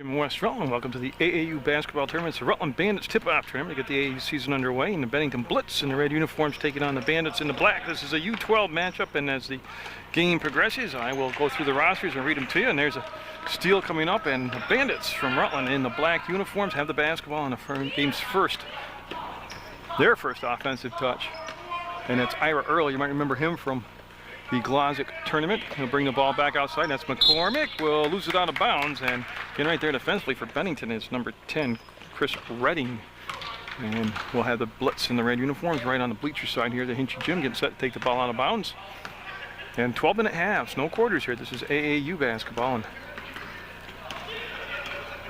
In West Rutland, welcome to the AAU basketball tournament. It's the Rutland Bandits tip-off tournament to get the AAU season underway, and the Bennington Blitz in the red uniforms taking on the Bandits in the black. This is a U12 matchup, and as the game progresses, I will go through the rosters and read them to you. And there's a steal coming up, and the Bandits from Rutland in the black uniforms have the basketball on the game's their first offensive touch. And it's Ira Earl. You might remember him from the Glossic tournament. He'll bring the ball back outside. That's McCormick. Will lose it out of bounds, and getting right there defensively for Bennington is number 10, Chris Redding. And we'll have the Blitz in the red uniforms right on the bleacher side here. The Hinchy Gym getting set to take the ball out of bounds. And 12-minute halves, no quarters here. This is AAU basketball, and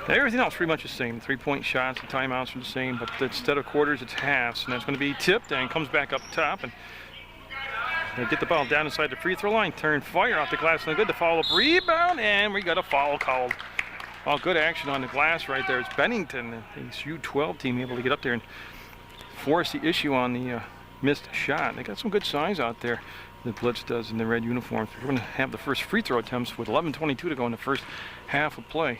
everything else pretty much the same. 3-point shots, the timeouts are the same, but instead of quarters, it's halves, and that's going to be tipped and comes back up top. And they'll get the ball down inside the free throw line, turn fire off the glass, no good. The follow-up rebound, and we got a foul called. Well, good action on the glass right there. It's Bennington, the U12 team, able to get up there and force the issue on the missed shot. They got some good size out there, the Blitz does, in the red uniforms. We're going to have the first free throw attempts with 11:22 to go in the first half of play.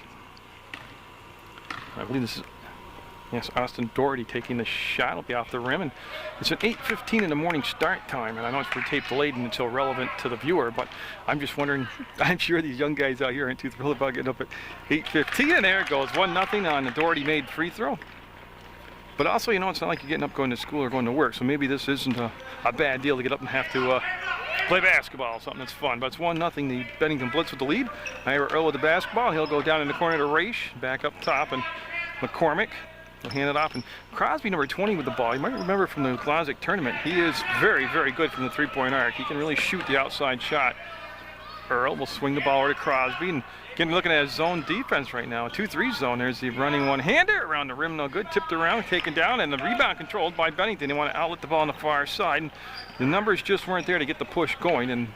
I believe this is, yes, Austin Doherty taking the shot. It'll be off the rim, and it's an 8:15 in the morning start time, and I know it's for tape delayed and it's irrelevant to the viewer, but I'm just wondering, I'm sure these young guys out here aren't too thrilled about getting up at 8:15, and there it goes, 1-0 on the Doherty made free throw. But also, you know, it's not like you're getting up going to school or going to work, so maybe this isn't a bad deal to get up and have to play basketball, something that's fun. But it's 1-0, the Bennington Blitz with the lead. Ira Earl with the basketball. He'll go down in the corner to Raish, back up top, and McCormick will hand it off. And Crosby, number 20, with the ball. You might remember from the Glossic tournament, he is very, very good from the three-point arc. He can really shoot the outside shot. Earl will swing the ball over to Crosby, and again, looking at his zone defense right now, a 2-3 zone. There's the running one-hander around the rim, no good. Tipped around, taken down, and the rebound controlled by Bennington. They want to outlet the ball on the far side, and the numbers just weren't there to get the push going, and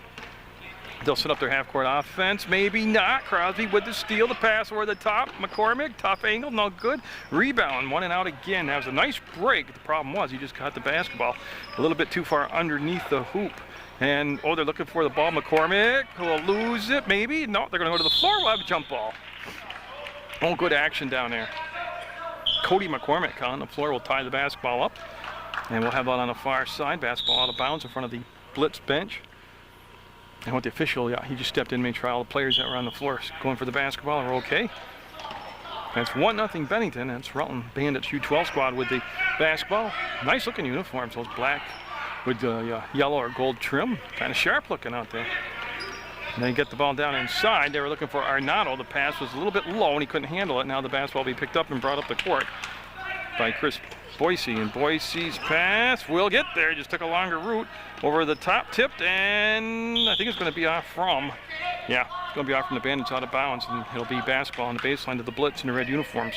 they'll set up their half-court offense. Maybe not. Crosby with the steal, the pass over the top. McCormick, tough angle, no good. Rebound, one and out again. That was a nice break. The problem was he just got the basketball a little bit too far underneath the hoop. And, oh, they're looking for the ball. McCormick will lose it, maybe. No, they're going to go to the floor. We'll have a jump ball. Oh, good action down there. Cody McCormick on the floor will tie the basketball up. And we'll have that on the far side. Basketball out of bounds in front of the Blitz bench. And what the official, yeah, he just stepped in, made sure all the players that were on the floor going for the basketball are okay. That's 1-0 Bennington. That's Rutland Bandits U12 squad with the basketball. Nice looking uniforms, those black with the yellow or gold trim. Kind of sharp looking out there. And they get the ball down inside. They were looking for Arnado. The pass was a little bit low and he couldn't handle it. Now the basketball will be picked up and brought up the court by Chris Boise. And Boise's pass will get there. Just took a longer route over the top, tipped, and I think it's going to be off from, yeah, it's going to be off from the Bandits out of bounds, and it'll be basketball on the baseline to the Blitz in the red uniforms.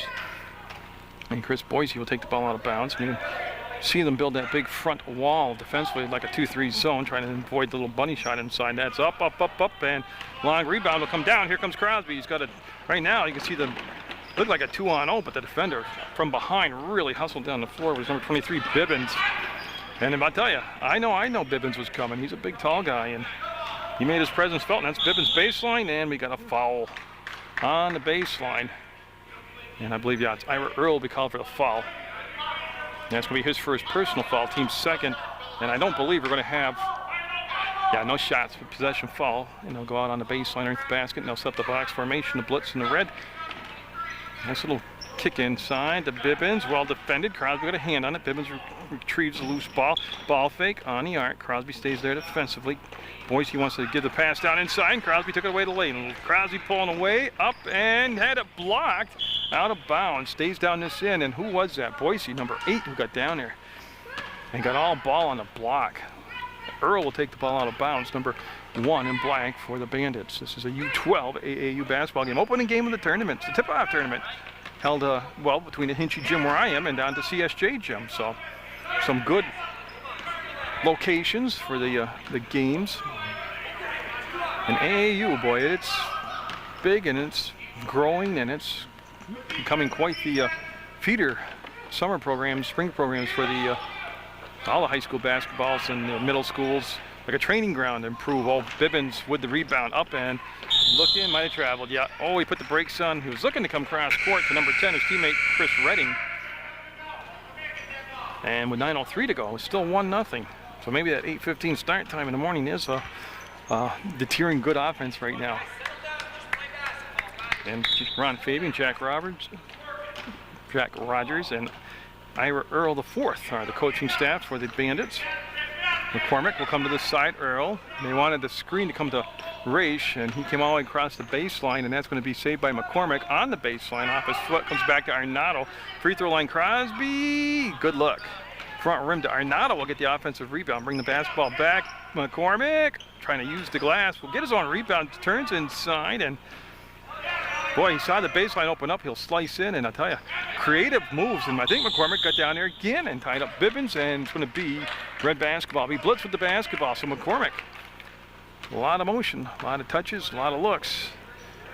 And Chris Boise will take the ball out of bounds. And you can see them build that big front wall defensively like a 2-3 zone, trying to avoid the little bunny shot inside. That's up, and long rebound will come down. Here comes Crosby. He's got it right now. You can see them look like a 2-on-0, but the defender from behind really hustled down the floor. It was number 23, Bibbins. And I'll tell you, I know Bibbins was coming. He's a big, tall guy, and he made his presence felt, and that's Bibbins' baseline, and we got a foul on the baseline. And I believe, yeah, it's Ira Earl will be called for the foul. And that's going to be his first personal foul, team's second. And I don't believe we're going to have, yeah, no shots, but possession foul. And they'll go out on the baseline underneath the basket, and they'll set the box formation, the Blitz in the red. Nice little kick inside to Bibbins, well defended. Crosby got a hand on it. Bibbins retrieves the loose ball. Ball fake on the arc. Crosby stays there defensively. Boise wants to give the pass down inside. Crosby took it away to lane. Crosby pulling away, up, and had it blocked out of bounds. Stays down this end, and who was that? Boise, number 8, who got down there and got all ball on the block. Earl will take the ball out of bounds, number 1 in black for the Bandits. This is a U12 AAU basketball game. Opening game of the tournament. It's the tip-off tournament. Held, well, between the Hinchy Gym where I am and down to CSJ Gym. So some good locations for the games. And AAU, boy, it's big and it's growing and it's becoming quite the feeder summer programs, spring programs for the all the high school basketballs and the middle schools like a training ground to improve. Oh, Bibbins with the rebound up and looking, might have traveled. Yeah, oh, he put the brakes on. He was looking to come cross court to number 10, his teammate Chris Redding. And with 9:03 to go, it's still 1-0. So maybe that 8:15 start time in the morning is deterring good offense right now. And Ron Fabian, Jack Rogers, and Ira Earl IV are the coaching staff for the Bandits. McCormick will come to this side. Earl, they wanted the screen to come to Raish, and he came all the way across the baseline, and that's going to be saved by McCormick on the baseline. Off his foot, comes back to Arnado. Free throw line, Crosby. Good luck. Front rim to Arnado will get the offensive rebound. Bring the basketball back. McCormick trying to use the glass. Will get his own rebound. Turns inside, and boy, he saw the baseline open up. He'll slice in, and I'll tell you, creative moves. And I think McCormick got down there again and tied up Bibbins, and it's going to be red basketball. Be blitz with the basketball. So McCormick, a lot of motion, a lot of touches, a lot of looks,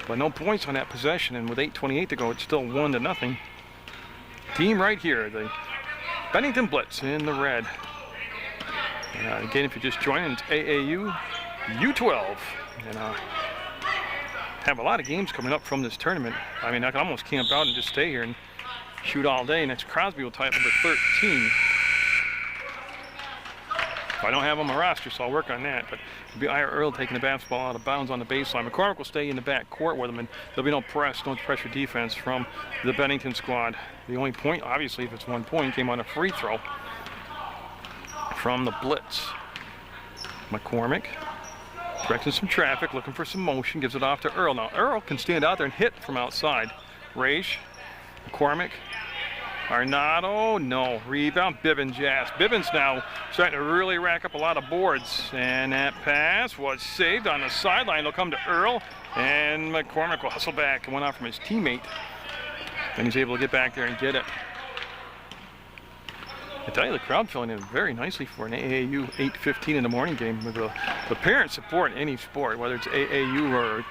but no points on that possession. And with 8:28 to go, it's still 1-0. Team right here, the Bennington Blitz in the red. And again, if you're just joining, it's AAU U12. And have a lot of games coming up from this tournament. I mean, I can almost camp out and just stay here and shoot all day. Next, Crosby will tie up number 13. I don't have on my roster, so I'll work on that. But it'll be Ira Earl taking the basketball out of bounds on the baseline. McCormick will stay in the back court with him, and there'll be no press, no pressure defense from the Bennington squad. The only point, obviously, if it's 1 point, came on a free throw from the Blitz. McCormick directing some traffic, looking for some motion, gives it off to Earl. Now, Earl can stand out there and hit from outside. Raish, McCormick, Arnado, no. Rebound, Bibbins, yes. Bibbins now starting to really rack up a lot of boards. And that pass was saved on the sideline. It'll come to Earl, and McCormick will hustle back and went out from his teammate. And he's able to get back there and get it. I tell you, the crowd filling in very nicely for an AAU 8:15 in the morning game. With the parent support in any sport, whether it's AAU or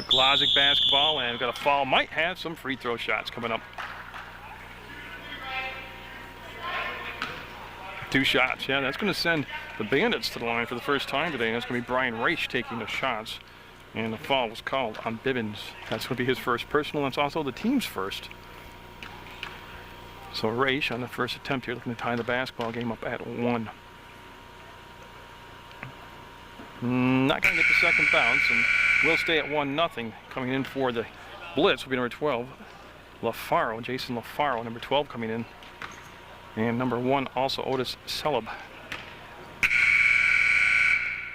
Glossic basketball, and we've got a foul. Might have some free throw shots coming up. 2 shots, yeah, that's going to send the Bandits to the line for the first time today, and that's going to be Brian Raish taking the shots. And the foul was called on Bibbins. That's going to be his first personal, and it's also the team's first. So Raish on the first attempt here, looking to tie the basketball game up at 1. Not going to get the second bounce, and will stay at 1-0. Coming in for the Blitz will be number 12, LaFaro, Jason LaFaro, number 12 coming in. And number 1, also Otis Celeb.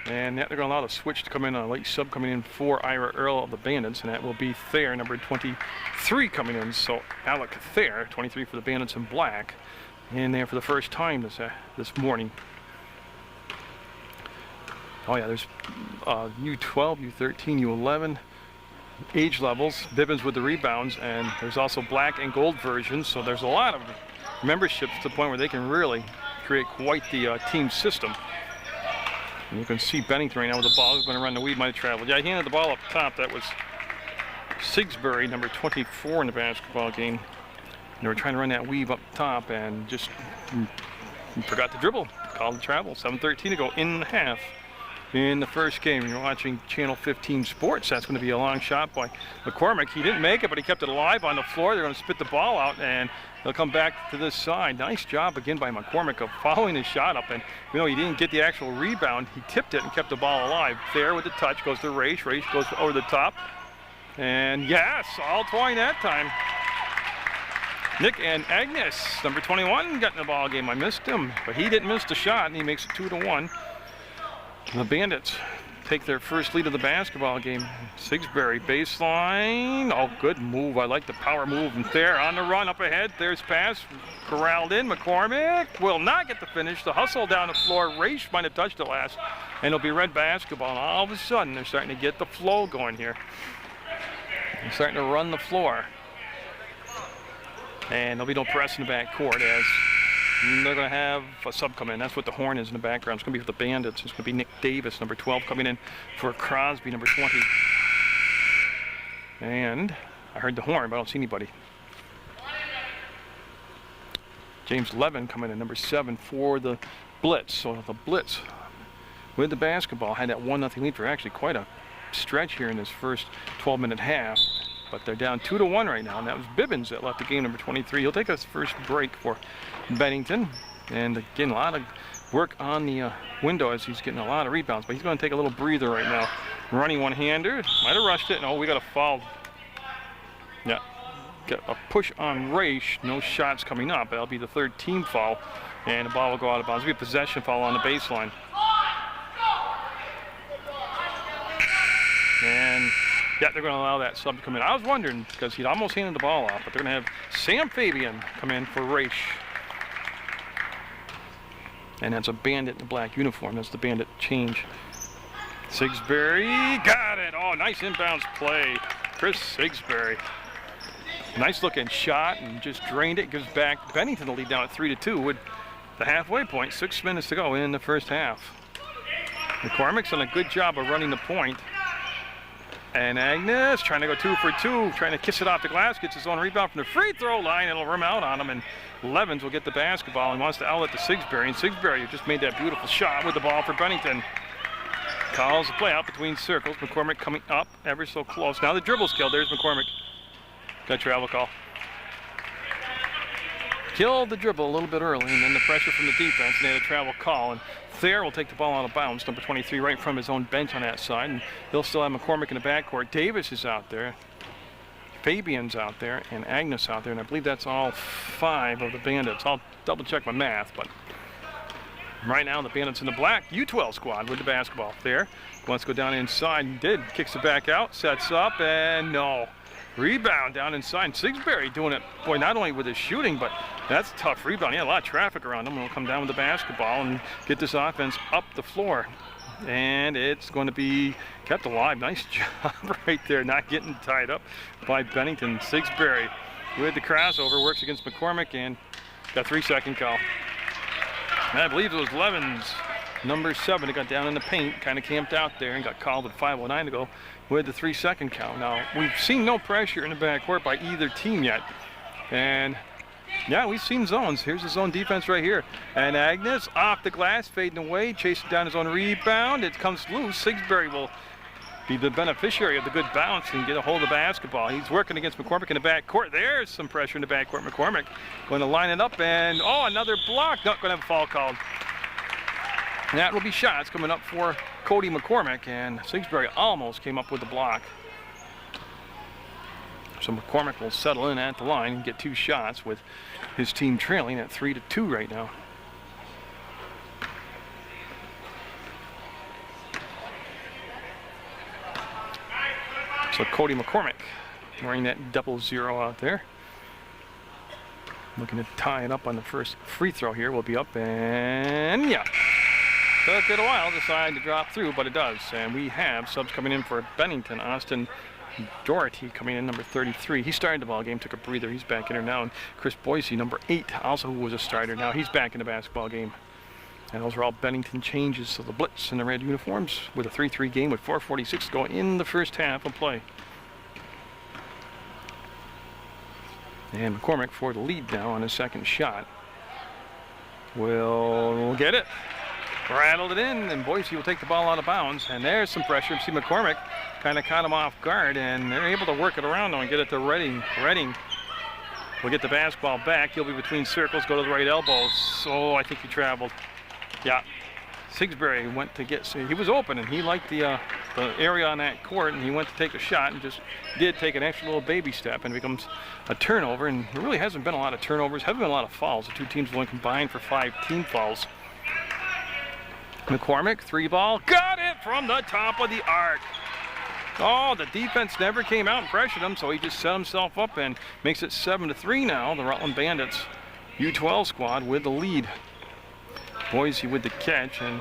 And they're going to allow the switch to come in, a late sub coming in for Ira Earl of the Bandits, and that will be Thayer, number 23 coming in. So Alec Thayer, 23 for the Bandits in black, in there for the first time this morning. Oh yeah, there's U12, U13, U11 age levels. Bibbins with the rebounds, and there's also black and gold versions. So there's a lot of memberships to the point where they can really create quite the team system. And you can see Bennington right now with the ball. He's going to run the weave, might have traveled. Yeah, he handed the ball up top. That was Sigsbury, number 24 in the basketball game. And they were trying to run that weave up top and just forgot to dribble. Called the travel. 7:13 to go in the half in the first game. You're watching Channel 15 Sports. That's going to be a long shot by McCormick. He didn't make it, but he kept it alive on the floor. They're going to spit the ball out, and they'll come back to this side. Nice job again by McCormick of following his shot up. And you know, he didn't get the actual rebound. He tipped it and kept the ball alive. There with the touch goes to Raish. Raish goes over the top. And yes, all 20 that time. Nick and Agnes, number 21, got in the ball game. I missed him, but he didn't miss the shot, and he makes it 2-1. The Bandits take their first lead of the basketball game. Sigsbury baseline. Oh, good move. I like the power move. And there on the run up ahead. There's pass. Corralled in. McCormick will not get the finish. The hustle down the floor. Raish might have touched it last. And it'll be red basketball. And all of a sudden, they're starting to get the flow going here. They're starting to run the floor. And there'll be no press in the back court as they're going to have a sub come in. That's what the horn is in the background. It's going to be for the Bandits. It's going to be Nick Davis, number 12, coming in for Crosby, number 20. And I heard the horn, but I don't see anybody. James Levin coming in, number 7, for the Blitz. So the Blitz with the basketball. Had that 1-0 lead for actually quite a stretch here in this first 12-minute half. But they're down 2-1 right now, and that was Bibbins that left the game, number 23. He'll take us first break for Bennington. And again, a lot of work on the window as he's getting a lot of rebounds, but he's going to take a little breather right now. Running one-hander, might have rushed it. No, we got a foul. Yeah, got a push on Raish. No shots coming up. That'll be the third team foul, and the ball will go out of bounds. It'll be a possession foul on the baseline. And yeah, they're going to allow that sub to come in. I was wondering because he'd almost handed the ball off, but they're going to have Sam Fabian come in for Raish. And that's a Bandit in a black uniform. That's the Bandit change. Sigsbury got it. Oh, nice inbounds play. Chris Sigsbury. Nice looking shot and just drained it. Gives back Bennington the lead down at 3-2 with the halfway point. 6 minutes to go in the first half. McCormick's done a good job of running the point. And Agnes trying to go 2 for 2, trying to kiss it off the glass, gets his own rebound from the free throw line. It'll rim out on him, and Levens will get the basketball and wants to outlet to Sigsbury. And Sigsbury just made that beautiful shot with the ball for Bennington. Calls the play out between circles. McCormick coming up ever so close. Now the dribble skill. There's McCormick. Got travel call. Killed the dribble a little bit early, and then the pressure from the defense, and they had a travel call. And Thayer will take the ball out of bounds, number 23, right from his own bench on that side. And he'll still have McCormick in the backcourt. Davis is out there. Fabian's out there, and Agnes out there. And I believe that's all 5 of the Bandits. I'll double check my math, but right now the Bandits in the black U12 squad with the basketball. Thayer wants to go down inside, and did. Kicks it back out, sets up, and no. Rebound down inside. Sigsbury doing it, boy, not only with his shooting, but that's a tough rebound. He had a lot of traffic around him. He'll come down with the basketball and get this offense up the floor. And it's going to be kept alive. Nice job right there, not getting tied up by Bennington. Sigsbury with the crossover, works against McCormick, and got a 3-second call. And I believe it was Levens, number 7, that got down in the paint, kind of camped out there and got called with 5:09 to go with the 3-second count. Now, we've seen no pressure in the backcourt by either team yet. And yeah, we've seen zones. Here's the zone defense right here. And Agnes off the glass, fading away, chasing down his own rebound. It comes loose. Sigsbury will be the beneficiary of the good bounce and get a hold of the basketball. He's working against McCormick in the backcourt. There's some pressure in the backcourt. McCormick going to line it up, and oh, another block. Not going to have a foul called. And that will be shots coming up for Cody McCormick, and Sigsbury almost came up with the block. So McCormick will settle in at the line and get 2 shots with his team trailing at 3-2 right now. So Cody McCormick wearing that 00 out there. Looking to tie it up on the first free throw here. Will be up, and yeah. Took it a while, decided to drop through, but it does. And we have subs coming in for Bennington. Austin Doherty coming in, number 33. He started the ball game, took a breather. He's back in there now. And Chris Boise, number 8, also who was a starter. Now he's back in the basketball game. And those are all Bennington changes. So the Blitz in the red uniforms with a 3-3 game with 4:46 to go in the first half of play. And McCormick for the lead now on his second shot. Will get it. Rattled it in, and Boise will take the ball out of bounds. And there's some pressure. See, McCormick kind of caught him off guard, and they're able to work it around and get it to Redding. Redding will get the basketball back. He'll be between circles, go to the right elbow. So I think he traveled. Yeah. Sigsbury went to get, he was open, and he liked the area on that court, and he went to take a shot and just did take an extra little baby step, and it becomes a turnover. And there really hasn't been a lot of turnovers, haven't been a lot of fouls. The two teams only combined for 5 team fouls. McCormick, 3-ball, got it from the top of the arc. Oh, the defense never came out and pressured him, so he just set himself up and makes it 7-3 now. The Rutland Bandits U12 squad with the lead. Boise with the catch, and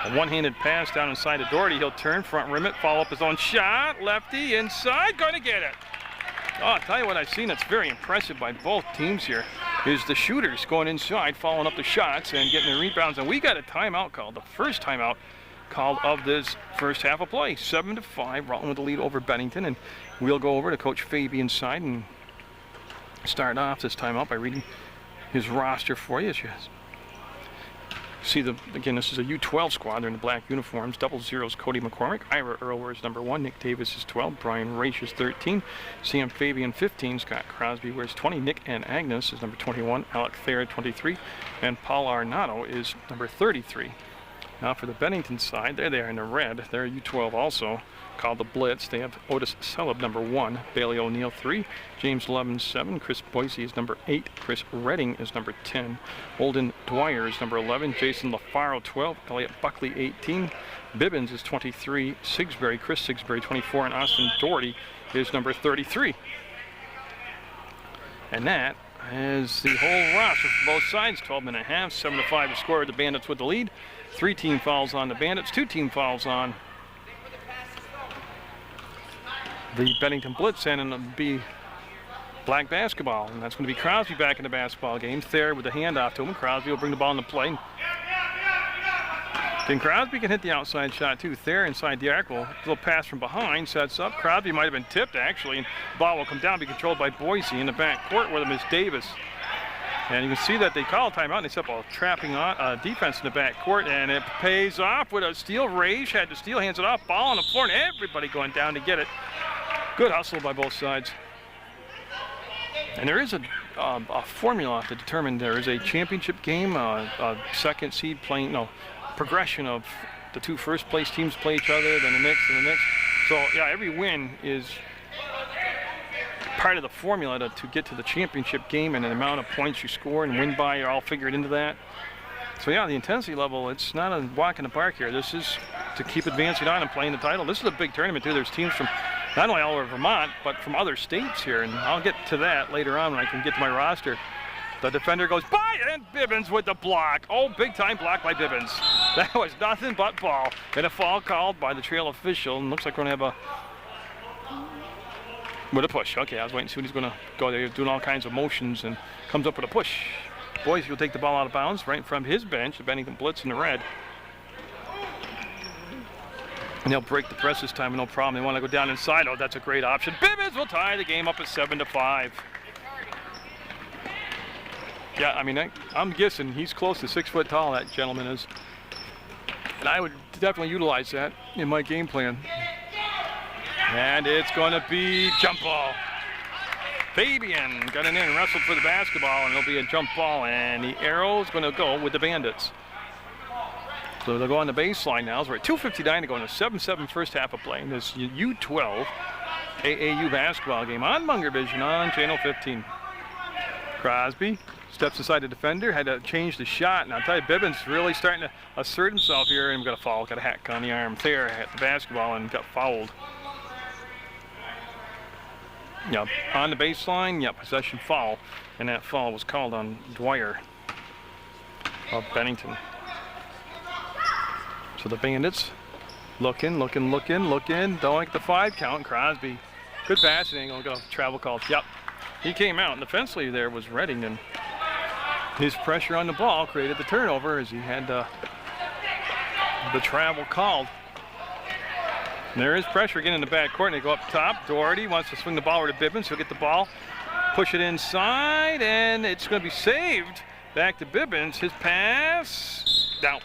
a one-handed pass down inside of Doherty. He'll turn, front rim it, follow up his own shot. Lefty inside, going to get it. Oh, I'll tell you what I've seen that's very impressive by both teams here is the shooters going inside, following up the shots and getting the rebounds. And we got a timeout called, the first timeout called of this first half of play. 7-5, Rutland with the lead over Bennington. And we'll go over to Coach Fabian's side and start off this timeout by reading his roster for you. See again, this is a U12 squad. They're in the black uniforms. Double zeros, Cody McCormick. Ira Earl wears number 1. Nick Davis is 12. Brian Raish is 13. Sam Fabian 15. Scott Crosby wears 20. Nick and Agnes is number 21. Alec Thayer 23. And Paul Arnado is number 33. Now for the Bennington side, there they are in the red. They're U12 also, called the Blitz. They have Otis Celeb number 1, Bailey O'Neill 3, James Levin 7, Chris Boise is number 8, Chris Redding is number 10, Holden Dwyer is number 11, Jason LaFaro 12, Elliot Buckley 18, Bibbins is 23, Chris Sigsbury 24, and Austin Doherty is number 33. And that is the whole roster for both sides. 12.5, 7-5 to score. The Bandits with the lead. 3 team fouls on the Bandits, 2 team fouls on the Bennington Blitz, and it'll be black basketball. And that's going to be Crosby back in the basketball game. Thayer with the handoff to him. Crosby will bring the ball into play. Then Crosby can hit the outside shot too. Thayer inside the arc. A little pass from behind sets up. Crosby might have been tipped actually, and the ball will come down, be controlled by Boise. In the back court with him is Davis. And you can see that they call a timeout and they set up a trapping defense in the back court, and it pays off with a steal. Rage had to steal, hands it off, ball on the floor, and everybody going down to get it. Good hustle by both sides. And there is a formula to determine there is a championship game, a second seed playing, progression of the 2 first place teams play each other, then the next and the next. So yeah, every win is part of the formula to get to the championship game, and the amount of points you score and win by are all figured into that. So yeah, the intensity level, it's not a walk in the park here. This is to keep advancing on and playing the title. This is a big tournament too. There's teams from not only all over Vermont, but from other states here, and I'll get to that later on when I can get to my roster. The defender goes by, and Bibbins with the block. Oh, big time block by Bibbins. That was nothing but ball. And a foul called by the trail official, and looks like we're gonna have with a push. Okay, I was waiting to see when he's going to go there. He's doing all kinds of motions and comes up with a push. Boise will take the ball out of bounds right from his bench. The Bennington Blitz in the red. And they'll break the press this time, no problem. They want to go down inside. Oh, that's a great option. Bibbins will tie the game up at 7-5. Yeah, I mean, I'm guessing he's close to 6 foot tall, that gentleman is. And I would definitely utilize that in my game plan. And it's going to be jump ball. Fabian got it in and wrestled for the basketball, and it'll be a jump ball, and the arrow is going to go with the Bandits. So they'll go on the baseline now. So we're at 2:59 to go in a 7-7 first half of play in this U12 AAU basketball game on Munger Vision on Channel 15. Crosby steps inside the defender, had to change the shot, and I'll tell you, Bibbins really starting to assert himself here, and got a foul, got a hack on the arm. Thayer had the basketball and got fouled. Yep, on the baseline, yep, possession foul, and that foul was called on Dwyer of Bennington. So the Bandits looking, don't like the 5 count. Crosby, good passing angle, got a travel call. Yep, he came out, and defensively there was Redding, and his pressure on the ball created the turnover as he had the travel called. And there is pressure again in the back court, and they go up top. Doherty wants to swing the ball over to Bibbins. He'll get the ball, push it inside, and it's going to be saved. Back to Bibbins. His pass down.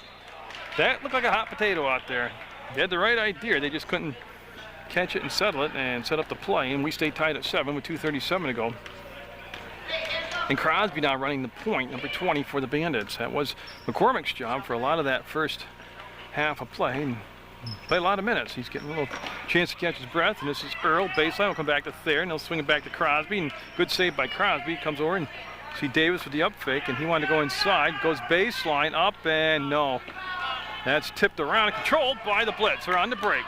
That looked like a hot potato out there. They had the right idea. They just couldn't catch it and settle it and set up the play, and we stay tied at 7 with 2:37 to go. And Crosby now running the point, number 20 for the Bandits. That was McCormick's job for a lot of that first half of play. And played a lot of minutes. He's getting a little chance to catch his breath, and this is Earl. Baseline will come back to Thayer, and they'll swing it back to Crosby, and good save by Crosby. Comes over and see Davis with the up fake, and he wanted to go inside. Goes baseline, up, and no. That's tipped around and controlled by the Blitz. They're on the break.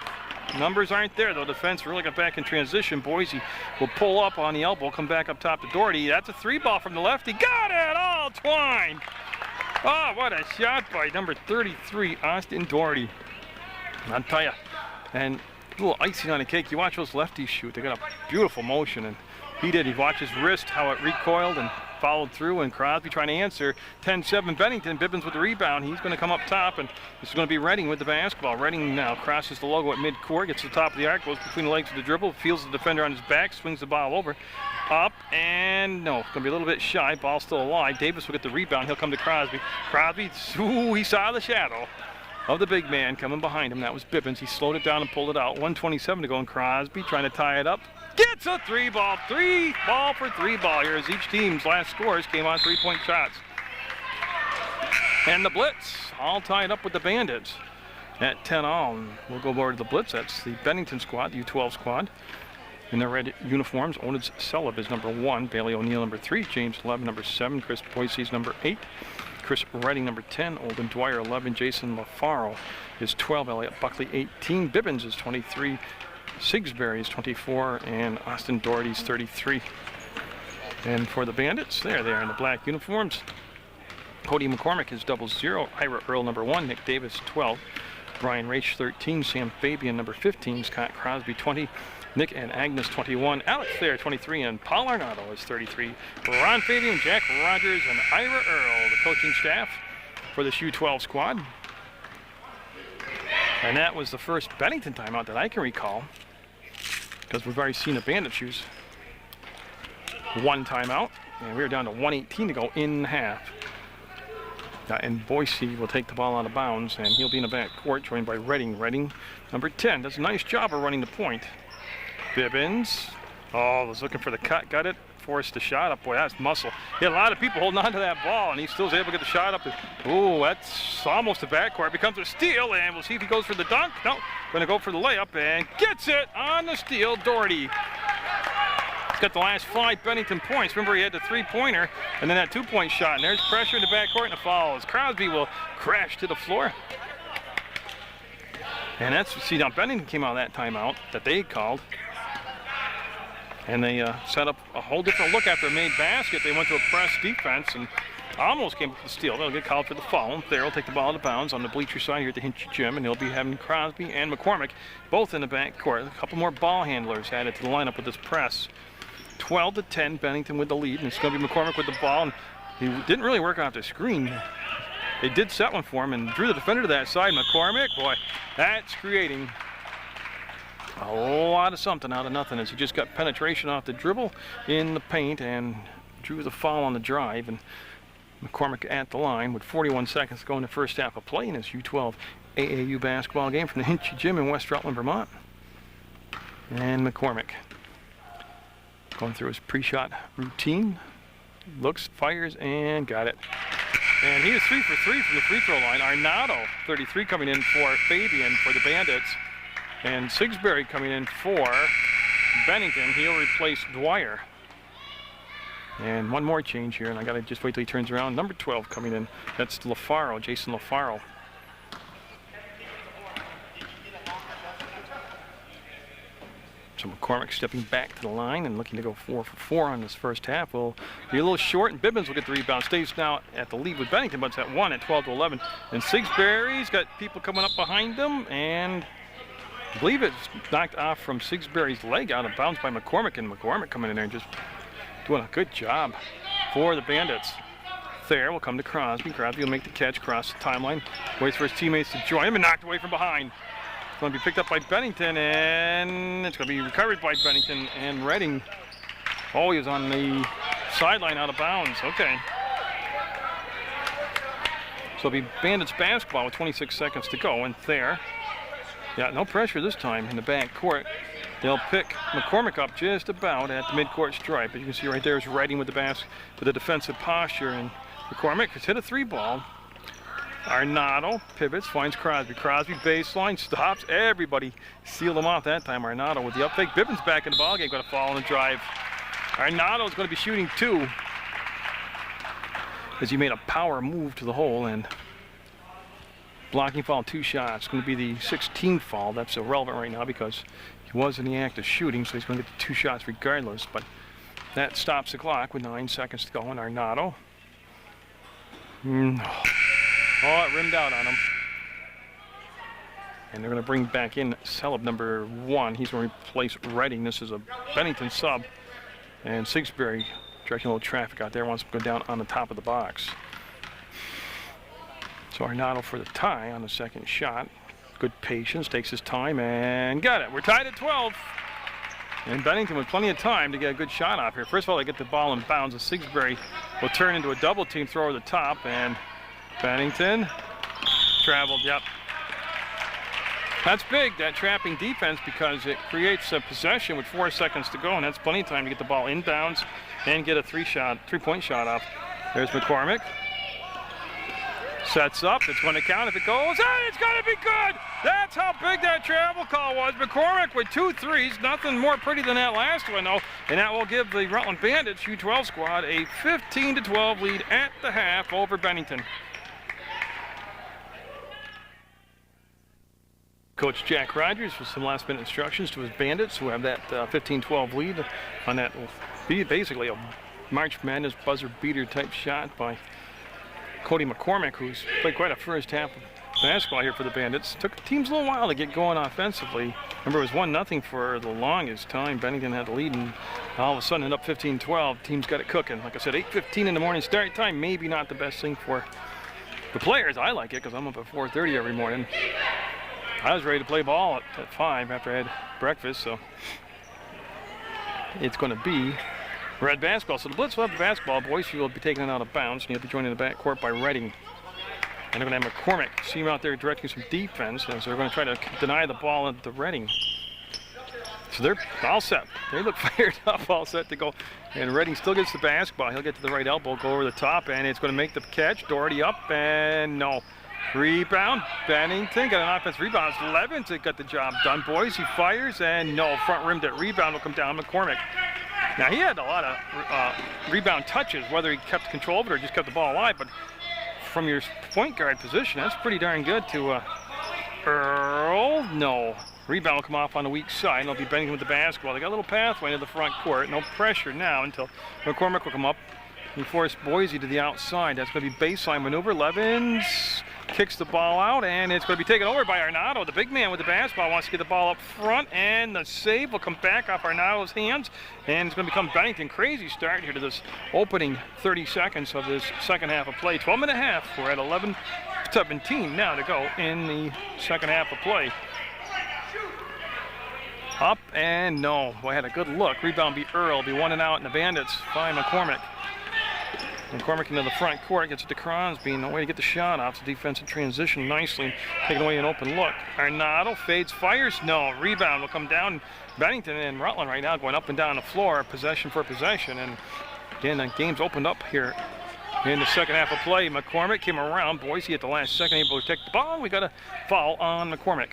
Numbers aren't there, though. Defense really got back in transition. Boise will pull up on the elbow, come back up top to Doherty. That's a 3-ball from the lefty. Got it all twined. Oh, what a shot by number 33, Austin Doherty. I'll tell you, and a little icing on the cake. You watch those lefties shoot. They got a beautiful motion, and he did. He watched his wrist, how it recoiled, and followed through, and Crosby trying to answer. 10-7 Bennington. Bibbins with the rebound. He's going to come up top, and this is going to be Redding with the basketball. Redding now crosses the logo at midcourt, gets to the top of the arc, goes between the legs of the dribble, feels the defender on his back, swings the ball over. Up, and no, going to be a little bit shy. Ball still alive. Davis will get the rebound. He'll come to Crosby. Crosby, ooh, he saw the shadow of the big man coming behind him. That was Bibbins. He slowed it down and pulled it out. 1:27 to go, and Crosby trying to tie it up. Gets a three ball for three ball here as each team's last scores came on 3-point shots. And the Blitz all tied up with the Bandits at 10-all. We'll go over to the Blitz. That's the Bennington squad, the U12 squad. In their red uniforms, Onid Celeb is number 1, Bailey O'Neill number 3, James Levin number 7, Chris Boyce's number 8, Chris Redding number 10, Olden Dwyer 11, Jason LaFaro is 12, Elliot Buckley 18, Bibbins is 23, Sigsbury is 24, and Austin Doherty's 33. And for the Bandits, there they are in the black uniforms. Cody McCormick is 00, Ira Earl number 1, Nick Davis 12, Brian Raich 13, Sam Fabian number 15, Scott Crosby 20, Nick and Agnes 21, Alex Thayer 23, and Paul Arnado is 33. Ron Fabian, Jack Rogers, and Ira Earl, the coaching staff for this U12 squad. And that was the first Bennington timeout that I can recall, because we've already seen the Bandits use one timeout, and we're down to 1:18 to go in half. And Boise will take the ball out of bounds, and he'll be in the back court, joined by Redding. Redding, number 10, does a nice job of running the point. Bibbins, was looking for the cut, got it, forced the shot up. Boy, that's muscle. He had a lot of people holding on to that ball, and he still was able to get the shot up. Ooh, that's almost a backcourt. Becomes a steal, and we'll see if he goes for the dunk. No, going to go for the layup, and gets it on the steal. Doherty. He's got the last 5 Bennington points. Remember, he had the three-pointer, and then that two-point shot, and there's pressure in the backcourt, and a foul as Crosby will crash to the floor. And that's, see, now Bennington came out of that timeout that they called. And they set up a whole different look after a made basket. They went to a press defense and almost came up with the steal. They'll get called for the foul. And Thayer will take the ball out of bounds on the bleacher side here at the Hinchy Gym, and he'll be having Crosby and McCormick both in the back court. A couple more ball handlers added to the lineup with this press. 12-10, Bennington with the lead, and it's going to be McCormick with the ball. And he didn't really work off the screen. They did set one for him and drew the defender to that side. McCormick, boy, that's creating a lot of something out of nothing, as he just got penetration off the dribble in the paint and drew the foul on the drive. And McCormick at the line with 41 seconds to go in the first half of play in this U12 AAU basketball game from the Hinchy Gym in West Rutland, Vermont. And McCormick going through his pre-shot routine. Looks, fires, and got it. And he is 3 for 3 from the free throw line. Arnado, 33, coming in for Fabian for the Bandits. And Sigsbury coming in for Bennington. He'll replace Dwyer. And one more change here, and I gotta just wait till he turns around. Number 12 coming in. That's LaFaro, Jason LaFaro. So McCormick stepping back to the line and looking to go 4 for 4 on this first half. Will be a little short, and Bibbins will get the rebound. Stays now at the lead with Bennington, but it's at 1 at 12-11. And Sigsbury's got people coming up behind him, and I believe it's knocked off from Sigsbury's leg out of bounds by McCormick, and McCormick coming in there and just doing a good job for the Bandits. Thayer will come to Crosby. Crosby will make the catch, cross the timeline, waits for his teammates to join him, and knocked away from behind. It's going to be picked up by Bennington, and it's going to be recovered by Bennington and Redding. Oh, he was on the sideline out of bounds. Okay. So it'll be Bandits basketball with 26 seconds to go, and Thayer. Yeah, no pressure this time in the back court. They'll pick McCormick up just about at the midcourt stripe. As you can see right there is Redding with the defensive posture, and McCormick has hit a 3-ball. Arnado pivots, finds Crosby. Crosby baseline, stops. Everybody sealed him off that time. Arnado with the up fake. Bibbins back in the ballgame, going to fall on the drive. Arnado's going to be shooting 2 as he made a power move to the hole, and blocking foul, 2 shots. Going to be the 16th foul. That's irrelevant right now because he was in the act of shooting, so he's going to get the 2 shots regardless. But that stops the clock with 9 seconds to go. And Arnado. Oh, it rimmed out on him. And they're going to bring back in Celeb, number 1. He's going to replace Redding. This is a Bennington sub. And Sigsbury Directing a little traffic out there, wants to go down on the top of the box. So Arnado for the tie on the second shot. Good patience, takes his time and got it. We're tied at 12. And Bennington with plenty of time to get a good shot off here. First of all, they get the ball in bounds. And Sigsbury will turn into a double team throw over the top. And Bennington traveled, yep. That's big, that trapping defense, because it creates a possession with 4 seconds to go. And that's plenty of time to get the ball inbounds and get a three-point shot off. There's McCormick. Sets up, it's going to count if it goes, and it's going to be good! That's how big that travel call was. McCormick with 2 threes, nothing more pretty than that last one though, and that will give the Rutland Bandits U12 squad a 15-12 lead at the half over Bennington. Coach Jack Rogers with some last-minute instructions to his Bandits, who have that 15-12 lead on that. Will be basically a March Madness buzzer beater type shot by Cody McCormick, who's played quite a first half of basketball here for the Bandits. Took the teams a little while to get going offensively. Remember, it was 1-0 for the longest time. Bennington had the lead, and all of a sudden, ended up 15-12. Teams got it cooking. Like I said, 8:15 in the morning start time. Maybe not the best thing for the players. I like it because I'm up at 4:30 every morning. I was ready to play ball at 5 after I had breakfast, so it's going to be red basketball. So the Blitz will have the basketball. Boise will be taking it out of bounds, and he'll be joined in the backcourt by Redding. And they're going to have McCormick. See him out there directing some defense, as they're going to try to deny the ball at the Redding. So they're all set. They look fired up, all set to go. And Redding still gets the basketball. He'll get to the right elbow, go over the top, and it's going to make the catch. Doherty up, and no. Rebound. Bennington got an offensive rebound. Levins got the job done. Boise fires, and no. Front rim that rebound will come down. McCormick. Now, he had a lot of rebound touches, whether he kept control of it or just kept the ball alive, but from your point guard position, that's pretty darn good to Earl. No. Rebound will come off on the weak side, and they'll be Bennington with the basketball. They got a little pathway into the front court. No pressure now until McCormick will come up and force Boise to the outside. That's going to be baseline maneuver. Levins kicks the ball out, and it's going to be taken over by Arnado. The big man with the basketball wants to get the ball up front, and the save will come back off Arnado's hands, and it's going to become Bennington. Crazy start here to this opening 30 seconds of this second half of play. 12 and a half. We're at 11-17 now to go in the second half of play. Up and no. Boy, had a good look. Rebound be Earl. Be 1 and out, and the Bandits find McCormick. McCormick into the front court, gets it to Crosby, no way to get the shot off. The defensive transition nicely, taking away an open look. Arnado fades, fires, no. Rebound will come down. Bennington and Rutland right now going up and down the floor, possession for possession. And again, the game's opened up here in the second half of play. McCormick came around. Boise at the last second able to take the ball. We got a foul on McCormick.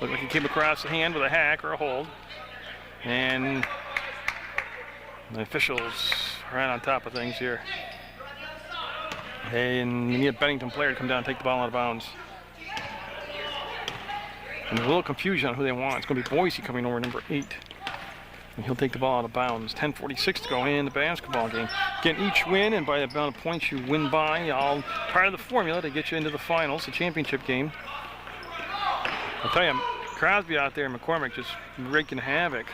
Looked like he came across the hand with a hack or a hold. And the officials right on top of things here. And we need a Bennington player to come down and take the ball out of bounds. And there's a little confusion on who they want. It's going to be Boise coming over, number 8. And he'll take the ball out of bounds. 10:46 to go in the basketball game. Again, each win, and by the amount of points you win by, all part of the formula to get you into the finals, the championship game. I'll tell you, Crosby out there, McCormick just wreaking havoc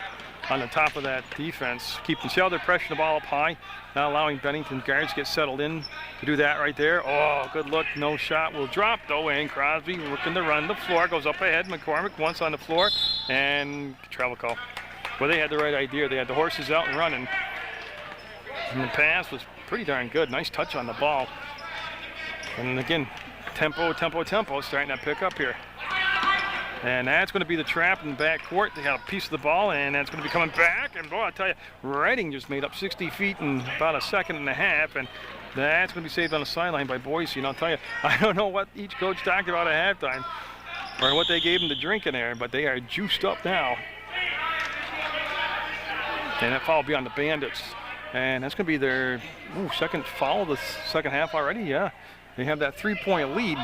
on the top of that defense. Keeping see how they're pressuring the ball up high, not allowing Bennington guards to get settled in to do that right there. Oh, good look. No shot will drop though, and Crosby looking to run the floor, goes up ahead. McCormick once on the floor, and travel call. Well, they had the right idea. They had the horses out and running. And the pass was pretty darn good. Nice touch on the ball. And again, tempo, starting to pick up here. And that's going to be the trap in the backcourt. They got a piece of the ball, and that's going to be coming back. And boy, I tell you, Redding just made up 60 feet in about a second and a half, and that's going to be saved on the sideline by Boise. And I'll tell you, I don't know what each coach talked about at halftime or what they gave them to drink in there, but they are juiced up now. And that foul will be on the Bandits. And that's going to be their second foul of the second half already. Yeah, they have that 3-point lead.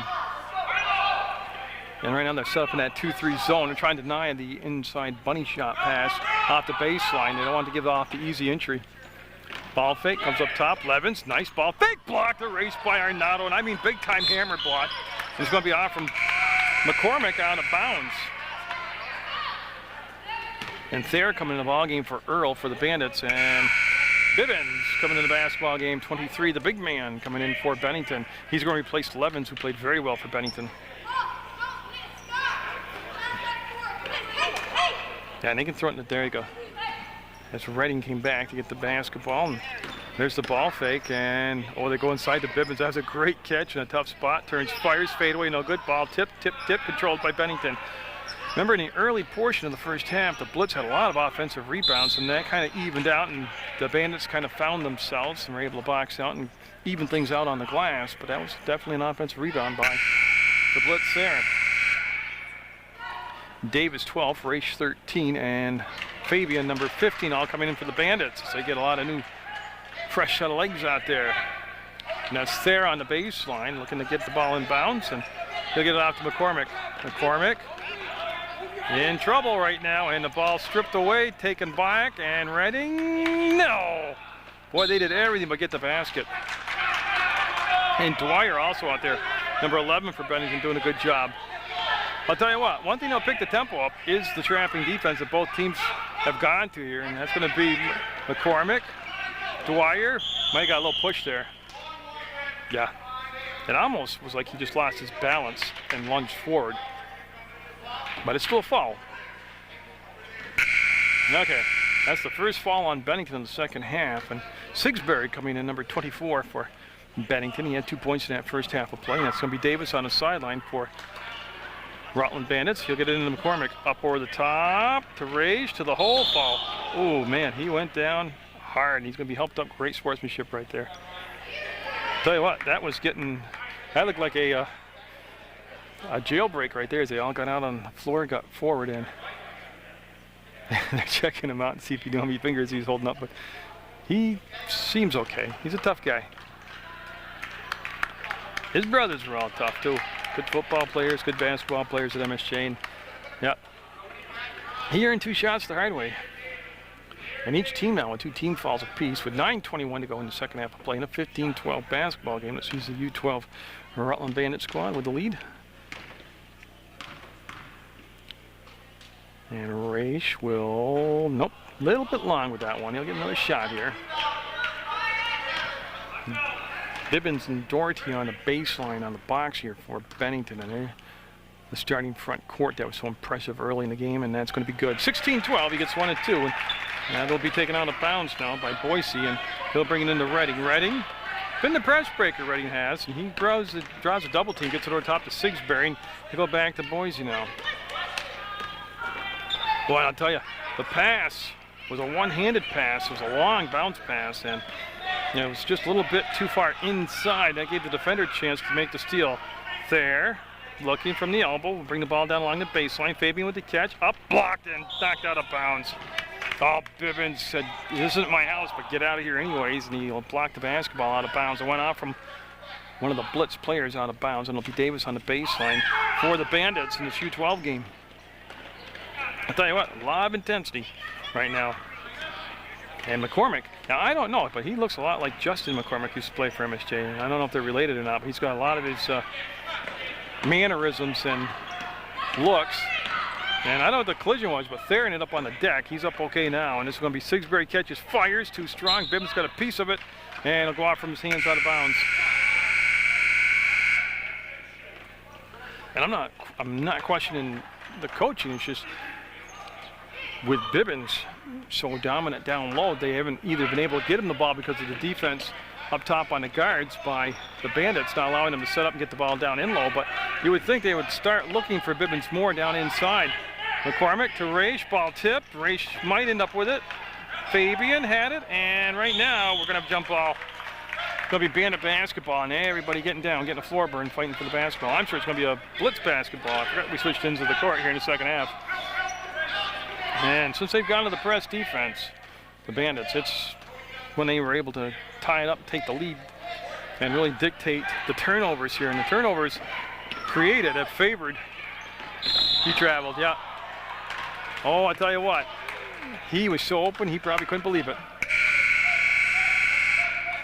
And right now they're set up in that 2-3 zone. They're trying to deny the inside bunny shot pass off the baseline. They don't want to give off the easy entry. Ball fake comes up top. Levins, nice ball. Fake block, erased by Arnado. And I mean big time hammer block. It's going to be off from McCormick out of bounds. And Thayer coming in the ball game for Earl for the Bandits. And Bibbins coming in the basketball game, 23, the big man coming in for Bennington. He's going to replace Levens, who played very well for Bennington. Yeah, and they can throw it in there you go. As Redding came back to get the basketball, and there's the ball fake, and oh, they go inside to Bibbins. That's a great catch in a tough spot. Turns, fires, fade away, no good. Ball tip, controlled by Bennington. Remember, in the early portion of the first half, the Blitz had a lot of offensive rebounds, and that kind of evened out, and the Bandits kind of found themselves and were able to box out and even things out on the glass, but that was definitely an offensive rebound by the Blitz there. Davis 12, Raish 13, and Fabian number 15 all coming in for the Bandits. So they get a lot of new fresh set of legs out there. And that's Thayer on the baseline looking to get the ball in bounds, and he'll get it off to McCormick. McCormick in trouble right now, and the ball stripped away, taken back, and Redding, no! Boy, they did everything but get the basket. And Dwyer also out there, number 11 for Bennington, doing a good job. I'll tell you what, one thing that'll pick the tempo up is the trapping defense that both teams have gone to here, and that's going to be McCormick. Dwyer might have got a little push there. Yeah, it almost was like he just lost his balance and lunged forward, but it's still a foul. Okay, that's the first foul on Bennington in the second half, and Sigsbury coming in, number 24 for Bennington. He had 2 points in that first half of play, and that's going to be Davis on the sideline for Rutland Bandits. He'll get it into McCormick, up over the top to Rage, to the hole, foul. Oh man, he went down hard. He's going to be helped up. Great sportsmanship right there. Tell you what, that looked like a jailbreak right there as they all got out on the floor, got forward in. They're checking him out to see if he knew how many fingers he's holding up, but he seems okay. He's a tough guy. His brothers were all tough too. Good football players, good basketball players at MSJ. And, yep. He earned 2 shots the hard way. And each team now with 2 team fouls apiece, with 9:21 to go in the second half of play in a 15-12 basketball game that sees the U12 Rutland Bandit squad with the lead. And Raish will, nope, a little bit long with that one. He'll get another shot here. Bibbins and Doherty on the baseline on the box here for Bennington, and they're the starting front court that was so impressive early in the game, and that's going to be good. 16-12, he gets 1 and 2, and that'll be taken out of bounds now by Boise, and he'll bring it into Redding. Redding, been the press breaker Redding has, and he draws a double team, gets it over top to Sigsbury, and he'll go back to Boise now. Boy, I'll tell you, the pass was a one-handed pass. It was a long bounce pass, and it was just a little bit too far inside. That gave the defender a chance to make the steal. There, looking from the elbow, will bring the ball down along the baseline. Fabian with the catch, up, blocked, and knocked out of bounds. Oh, Bibbins said, this isn't my house, but get out of here anyways, and he'll block the basketball out of bounds. It went out from one of the Blitz players out of bounds, and it'll be Davis on the baseline for the Bandits in this U12 game. I'll tell you what, a lot of intensity right now. And McCormick, now I don't know, but he looks a lot like Justin McCormick, who used to play for MSJ. I don't know if they're related or not, but he's got a lot of his mannerisms and looks. And I don't know what the collision was, but Thayer ended up on the deck. He's up okay now, and this is going to be Sigsbury catches, fires, too strong. Bibbins got a piece of it, and it'll go out from his hands out of bounds. And I'm not questioning the coaching. It's just with Bibbins so dominant down low, they haven't either been able to get him the ball because of the defense up top on the guards by the Bandits, not allowing them to set up and get the ball down in low. But you would think they would start looking for Bibbins more down inside. McCormick to Raish, ball tipped. Raish might end up with it. Fabian had it, and right now we're going to have jump ball. It's going to be Bandit basketball, and everybody getting down, getting a floor burn, fighting for the basketball. I'm sure it's going to be a Blitz basketball. I forgot we switched ends of the court here in the second half. And since they've gone to the press defense, the Bandits, it's when they were able to tie it up, take the lead, and really dictate the turnovers here. And the turnovers created have favored. He traveled, yeah. Oh, I tell you what, he was so open, he probably couldn't believe it.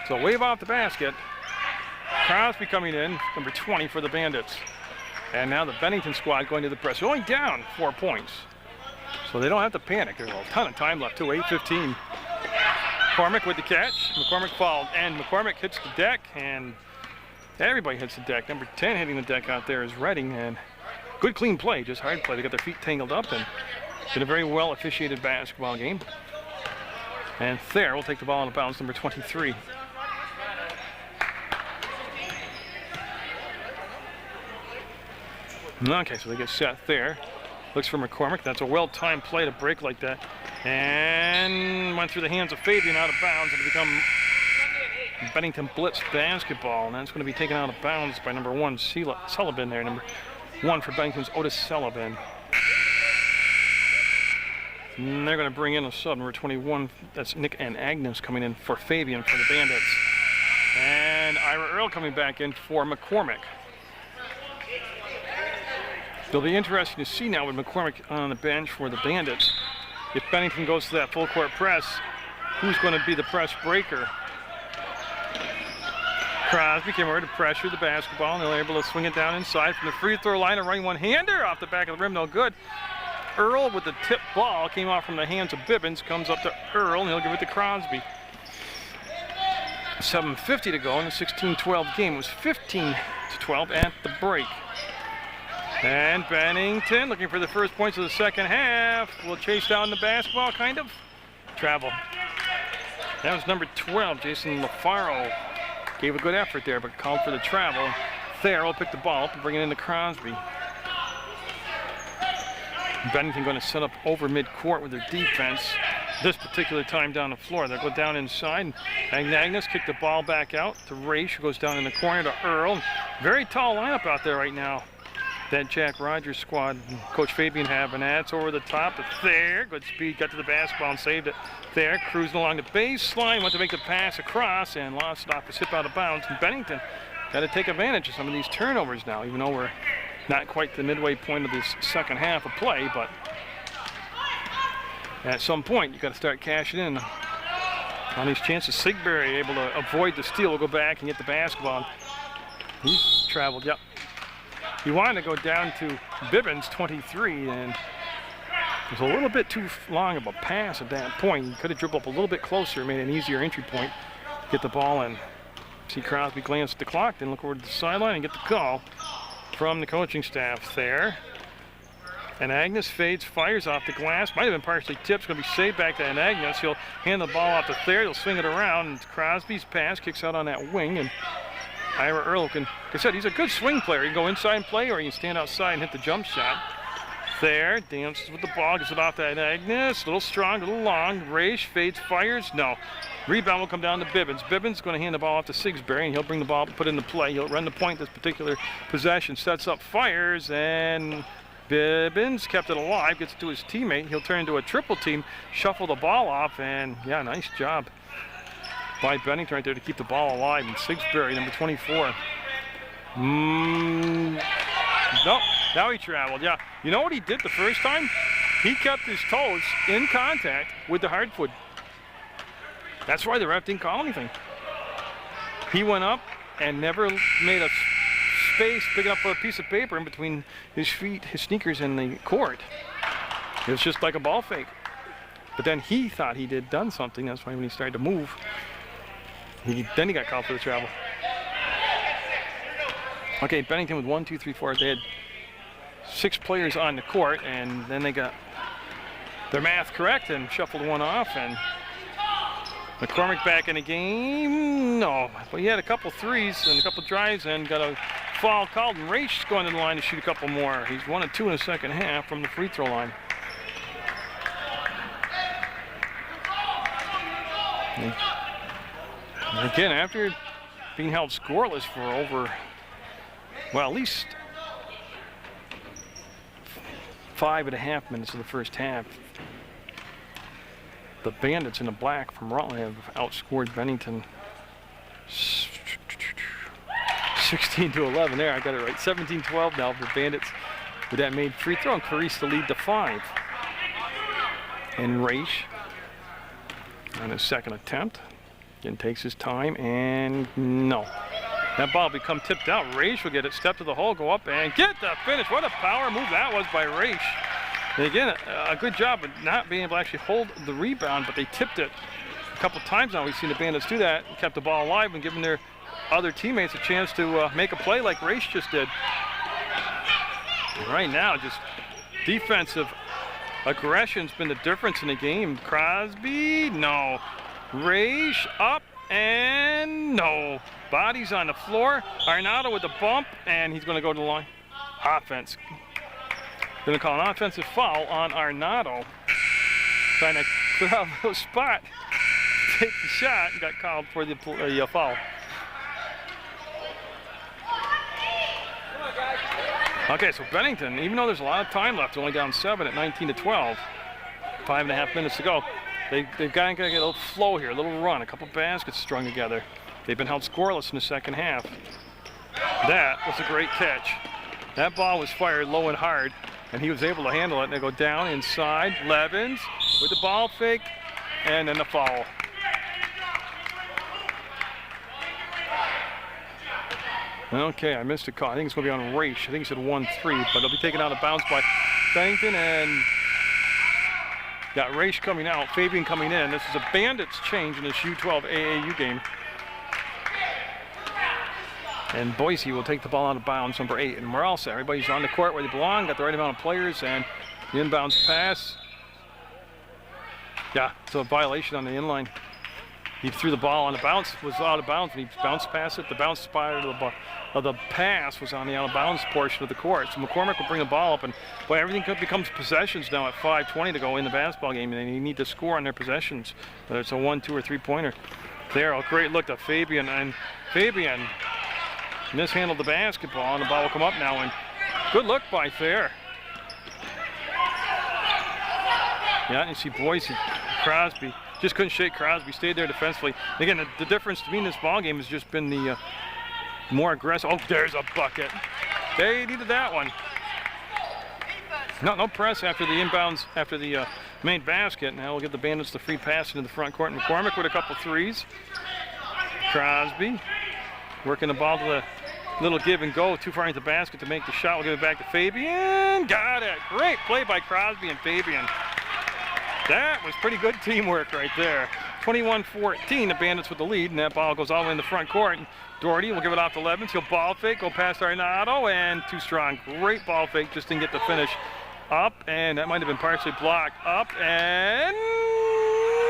So wave off the basket. Crosby coming in, number 20 for the Bandits. And now the Bennington squad going to the press. They're only down 4 points. So they don't have to panic. There's a ton of time left too, 8:15. McCormick with the catch. McCormick fouled, and McCormick hits the deck, and everybody hits the deck. Number 10 hitting the deck out there is Redding, and good clean play, just hard play. They got their feet tangled up, and been a very well officiated basketball game. And Thayer will take the ball out of bounds, number 23. Okay, so they get set there. Looks for McCormick. That's a well-timed play to break like that. And went through the hands of Fabian out of bounds. It'll become Bennington Blitz basketball. And that's going to be taken out of bounds by number 1, Sullivan there. Number 1 for Bennington's Otis Sullivan. And they're going to bring in a sub, number 21. That's Nick and Agnes coming in for Fabian for the Bandits. And Ira Earl coming back in for McCormick. It'll be interesting to see now with McCormick on the bench for the Bandits. If Bennington goes to that full court press, who's going to be the press breaker? Crosby came over to pressure the basketball, and they're able to swing it down inside from the free throw line. A running one-hander off the back of the rim, no good. Earl with the tip ball came off from the hands of Bibbins, comes up to Earl, and he'll give it to Crosby. 7:50 to go in the 16-12 game. It was 15-12 at the break. And Bennington looking for the first points of the second half. Will chase down the basketball, kind of. Travel. That was number 12, Jason LaFaro. Gave a good effort there, but called for the travel. Thayer will pick the ball up and bring it into Crosby. Bennington going to set up over mid-court with their defense. This particular time down the floor. They'll go down inside. And Agnes kick the ball back out to Raish, who goes down in the corner to Earl. Very tall lineup out there right now. That Jack Rogers squad, Coach Fabian have, and that's over the top of Thayer. Good speed, got to the basketball and saved it. Thayer cruising along the baseline, went to make the pass across and lost it off the hip out of bounds. And Bennington got to take advantage of some of these turnovers now, even though we're not quite the midway point of this second half of play, but at some point you got to start cashing in on these chances. Sigbury able to avoid the steal, will go back and get the basketball. He's traveled, yep. He wanted to go down to Bibbins, 23, and it was a little bit too long of a pass at that point. He could have dribbled up a little bit closer, made an easier entry point, get the ball in. See Crosby glance at the clock, then look over to the sideline and get the call from the coaching staff there. And Agnes fades, fires off the glass. Might have been partially tipped. Going to be saved back to Agnes. He'll hand the ball off to Thayer. He'll swing it around. And Crosby's pass kicks out on that wing. And Ira Earl can, like I said, he's a good swing player. He can go inside and play, or he can stand outside and hit the jump shot. Thayer dances with the ball, gets it off to Agnes. A little strong, a little long. Raish fades, fires. No. Rebound will come down to Bibbins. Bibbins going to hand the ball off to Sigsbury, and he'll bring the ball, put into play. He'll run the point this particular possession. Sets up, fires, and Bibbins kept it alive, gets it to his teammate. He'll turn into a triple team, shuffle the ball off, and yeah, nice job by Bennington right there to keep the ball alive. And Sigsbury, number 24. Nope, now he traveled, yeah. You know what he did the first time? He kept his toes in contact with the hardwood. That's why the ref didn't call anything. He went up and never made a space big enough for a piece of paper in between his feet, his sneakers, and the court. It was just like a ball fake. But then he thought he done something. That's why when he started to move, then he got called for the travel. Okay, Bennington with 1, 2, 3, 4. They had 6 players on the court, and then they got their math correct and shuffled one off. And McCormick back in the game. No, but he had a couple threes and a couple drives and got a foul called. And Raish going to the line to shoot a couple more. He's 1 of 2 in the second half from the free throw line. And again, after being held scoreless for over, well, at least 5.5 minutes of the first half, the Bandits in the black from Rutland have outscored Bennington 16-11 there. I got it right. 17-12 now for the Bandits with that made free throw, and Clarice to lead to 5. And Raish on his second attempt. Again, takes his time, and no. That ball will become tipped out. Raish will get it, step to the hole, go up, and get the finish. What a power move that was by Raish. And again, a good job of not being able to actually hold the rebound, but they tipped it A couple times now we've seen the Bandits do that, kept the ball alive and given their other teammates a chance to make a play like Race just did. And right now, just defensive aggression's been the difference in the game. Crosby, no. Race up and no. Bodies on the floor. Arnado with the bump, and he's going to go to the line. Offense. Going to call an offensive foul on Arnado. Trying to clear out a little spot. Take the shot and got called for the foul. Okay, so Bennington, even though there's a lot of time left, only down 7 at 19-12, 5.5 minutes to go, they've got to get a little flow here, a little run, a couple baskets strung together. They've been held scoreless in the second half. That was a great catch. That ball was fired low and hard, and he was able to handle it. And they go down inside. Levins with the ball fake, and then the foul. Okay, I missed a call. I think it's going to be on Race. I think he said 1-3, but it'll be taken out of bounds by Bennington, and got Race coming out, Fabian coming in. This is a Bandits change in this U12 AAU game. And Boise will take the ball out of bounds, number 8. And we're all set. Everybody's on the court where they belong, got the right amount of players, and the inbounds pass. Yeah, it's a violation on the inline. He threw the ball on the bounce, was out of bounds, and he bounced past it. The bounce spot of the pass was on the out of bounds portion of the court. So McCormick will bring the ball up, and boy, everything becomes possessions now at 5:20 to go in the basketball game, and they need to score on their possessions, whether it's a 1, 2, or 3-pointer. There, a great look to Fabian, and Fabian mishandled the basketball, and the ball will come up now, and good look by Thayer. Yeah, and you see Boise, Crosby. Just couldn't shake Crosby, stayed there defensively. Again, the difference to me in this ball game has just been the more aggressive. Oh, there's a bucket. They needed that one. No press after the inbounds, after the main basket. Now we'll give the Bandits the free pass into the front court. And McCormick with a couple threes. Crosby working the ball to the little give and go. Too far into the basket to make the shot. We'll give it back to Fabian. Got it. Great play by Crosby and Fabian. That was pretty good teamwork right there. 21-14, the Bandits with the lead, and that ball goes all the way in the front court. And Doherty will give it off to Levins. He'll ball fake, go past Arnado, and too strong. Great ball fake, just didn't get the finish. Up, and that might have been partially blocked. Up, and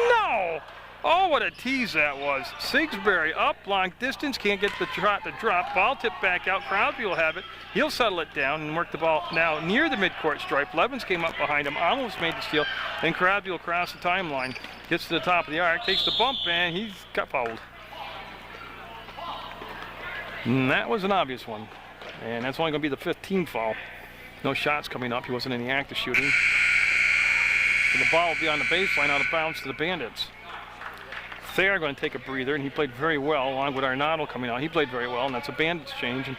no! Oh, what a tease that was. Sigsbury up, long distance, can't get the shot to drop. Ball tipped back out, Crosby will have it. He'll settle it down and work the ball now near the midcourt stripe. Levins came up behind him, almost made the steal. Then Crosby will cross the timeline, gets to the top of the arc, takes the bump, and he's got fouled. And that was an obvious one. And that's only going to be the 15th foul. No shots coming up. He wasn't in the act of shooting. So the ball will be on the baseline out of bounds to the Bandits. Thayer going to take a breather, and he played very well, along with Arnado coming out. He played very well, and that's a Bandits change. And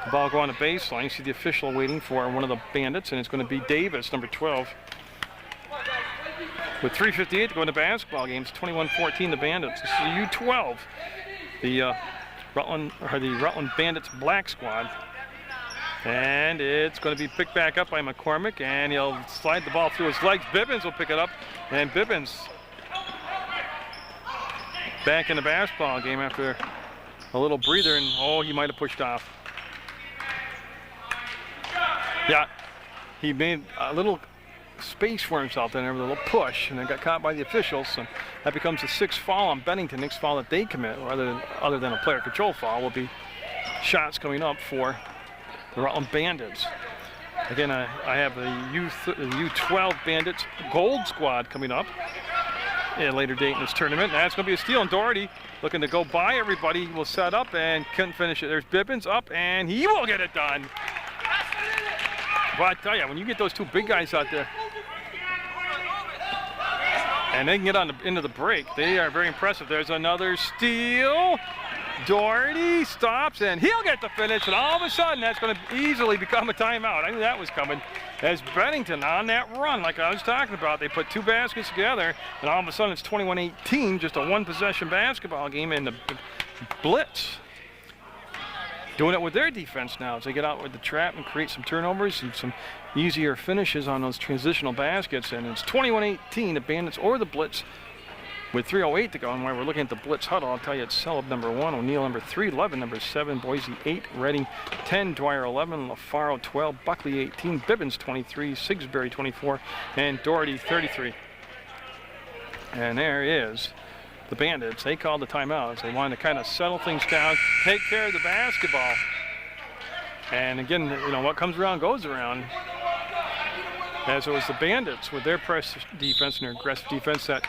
the ball go on the baseline. You see the official waiting for one of the Bandits, and it's going to be Davis, number 12. With 3:58 to go in the basketball game, it's 21-14 the Bandits. This is the U12, the Rutland Bandits black squad. And it's going to be picked back up by McCormick, and he'll slide the ball through his legs. Bibbins will pick it up, and Bibbins back in the basketball game after a little breather, and oh, he might have pushed off. Yeah, he made a little space for himself there with a little push, and then got caught by the officials. So that becomes the 6th foul on Bennington. Next foul that they commit, or other than a player control foul, will be shots coming up for the Rutland Bandits. Again, I have the U12 Bandits Gold Squad coming up at a later date in this tournament. That's going to be a steal, and Doherty looking to go by everybody. Will set up and couldn't finish it. There's Bibbins up, and he will get it done. But I tell you, when you get those two big guys out there, and they can get into the break, they are very impressive. There's another steal. Doherty stops, and he'll get the finish, and all of a sudden that's going to easily become a timeout. I knew that was coming. As Bennington on that run, like I was talking about, they put two baskets together, and all of a sudden it's 21-18, just a one-possession basketball game, and the Blitz doing it with their defense now as they get out with the trap and create some turnovers and some easier finishes on those transitional baskets. And it's 21-18, the Bandits or the Blitz with 3:08 to go. And while we're looking at the Blitz huddle, I'll tell you it's Celeb number 1, O'Neill number 3, Levin number 7, Boise 8, Reading 10, Dwyer 11, LaFaro 12, Buckley 18, Bibbins 23, Sigsbury 24, and Doherty 33. And there is the Bandits. They called the timeouts. They wanted to kind of settle things down, take care of the basketball. And again, you know, what comes around goes around. As it was the Bandits with their press defense and their aggressive defense that,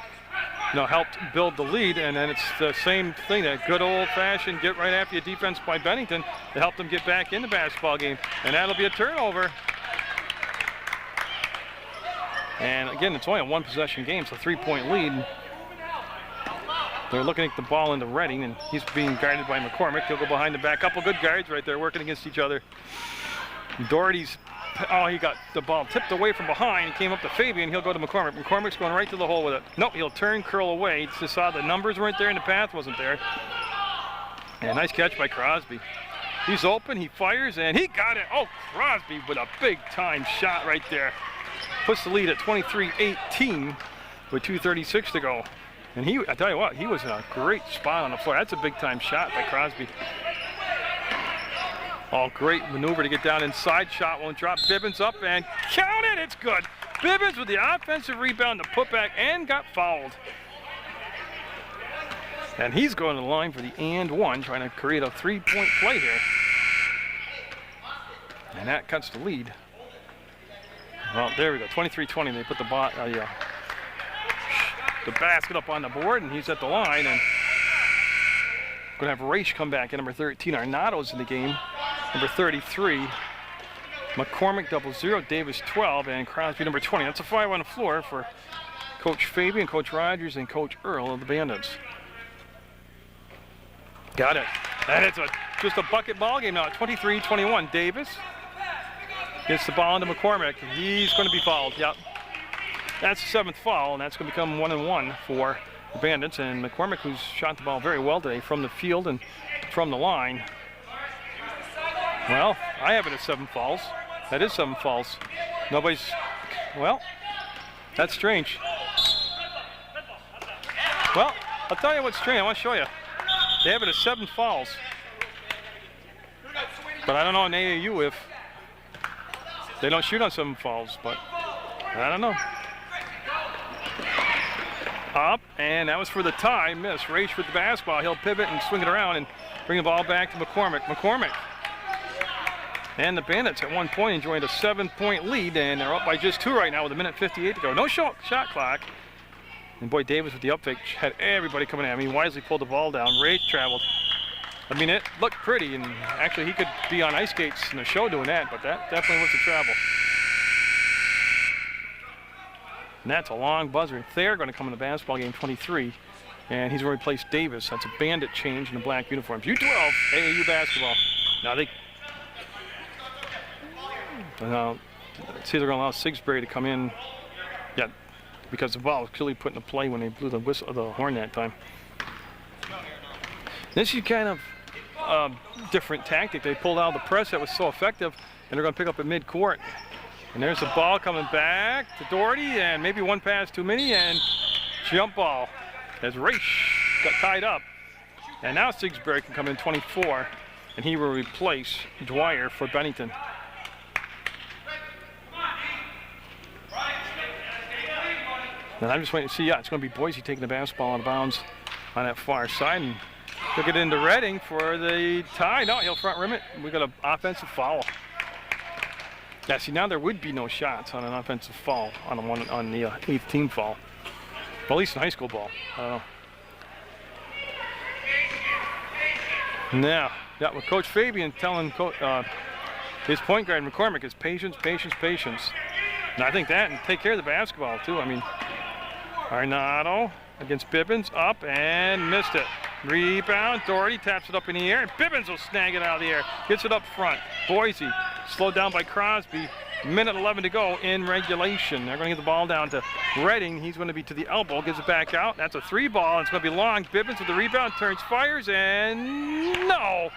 you know, helped build the lead. And then it's the same thing, that good old-fashioned get right after your defense by Bennington to help them get back in the basketball game. And that'll be a turnover. And again, it's only a one-possession game, so 3-point lead. They're looking at the ball into Reading, and he's being guarded by McCormick. He'll go behind the back. Couple good guards right there working against each other. Doherty's, oh, he got the ball tipped away from behind. He came up to Fabian. He'll go to McCormick. McCormick's going right to the hole with it. Nope, he'll turn, curl away. Just saw the numbers weren't there and the path wasn't there. And nice catch by Crosby. He's open, he fires, and he got it. Oh, Crosby with a big-time shot right there. Puts the lead at 23-18 with 2:36 to go. And he, I tell you what, he was in a great spot on the floor. That's a big-time shot by Crosby. Oh, great maneuver to get down inside. Shot won't drop. Bibbins up and count it. It's good. Bibbins with the offensive rebound, the putback, and got fouled. And he's going to the line for the and one, trying to create a three-point play here. And that cuts the lead. Well, there we go, 23-20. They put the basket up on the board, and he's at the line. And going to have Raish come back at number 13. Arnado's in the game, number 33. McCormick 00, Davis 12, and Crosby number 20. That's a 5 on the floor for Coach Fabian, Coach Rogers, and Coach Earl of the Bandits. Got it. And it's just a bucket ball game now. 23-21. Davis gets the ball into McCormick. He's going to be fouled. Yep. That's the 7th foul, and that's going to become 1-1 for the Bandits. And McCormick, who's shot the ball very well today from the field and from the line. Well, I have it at 7 fouls. That is 7 fouls. Nobody's, well, that's strange. Well, I'll tell you what's strange. I want to show you. They have it at 7 fouls. But I don't know in AAU if they don't shoot on 7 fouls, but I don't know. Up, and that was for the tie. Miss. Raish with the basketball. He'll pivot and swing it around and bring the ball back to McCormick. McCormick. And the Bandits at one point enjoying a 7-point lead, and they're up by just 2 right now with 1:58 to go. No shot clock. And boy, Davis with the up fake had everybody coming at him. He wisely pulled the ball down. Raish traveled. I mean, it looked pretty, and actually he could be on ice skates in the show doing that, but that definitely was a travel. And that's a long buzzer. They're going to come in the basketball game, 23, and he's going to replace Davis. That's a Bandit change in the black uniforms. U12, AAU basketball. Now they, let's see, they're going to allow Sigsbury to come in. Yeah, because the ball was clearly put into play when they blew the whistle, the horn that time. This is kind of different tactic. They pulled out the press that was so effective, and they're going to pick up at midcourt. And there's the ball coming back to Doherty, and maybe one pass too many, and jump ball as Raish got tied up. And now Sigsbury can come in 24, and he will replace Dwyer for Bennington. And I'm just waiting to see, yeah, it's going to be Boise taking the basketball out of bounds on that far side, and he'll get into Reading for the tie. No, he'll front rim it. We got an offensive foul. Yeah, see, now there would be no shots on an offensive foul on the 8th team foul. Well, at least in high school ball. I don't know. Now, yeah, with Coach Fabian telling his point guard McCormick is patience, patience, patience. And I think that, and take care of the basketball too. I mean, Arnado against Bibbins, up and missed it. Rebound, Doherty taps it up in the air, and Bibbins will snag it out of the air. Gets it up front. Boise slowed down by Crosby. 1:11 to go in regulation. They're going to get the ball down to Reading. He's going to be to the elbow, gives it back out. That's a 3 ball, and it's going to be long. Bibbins with the rebound, turns, fires, and no.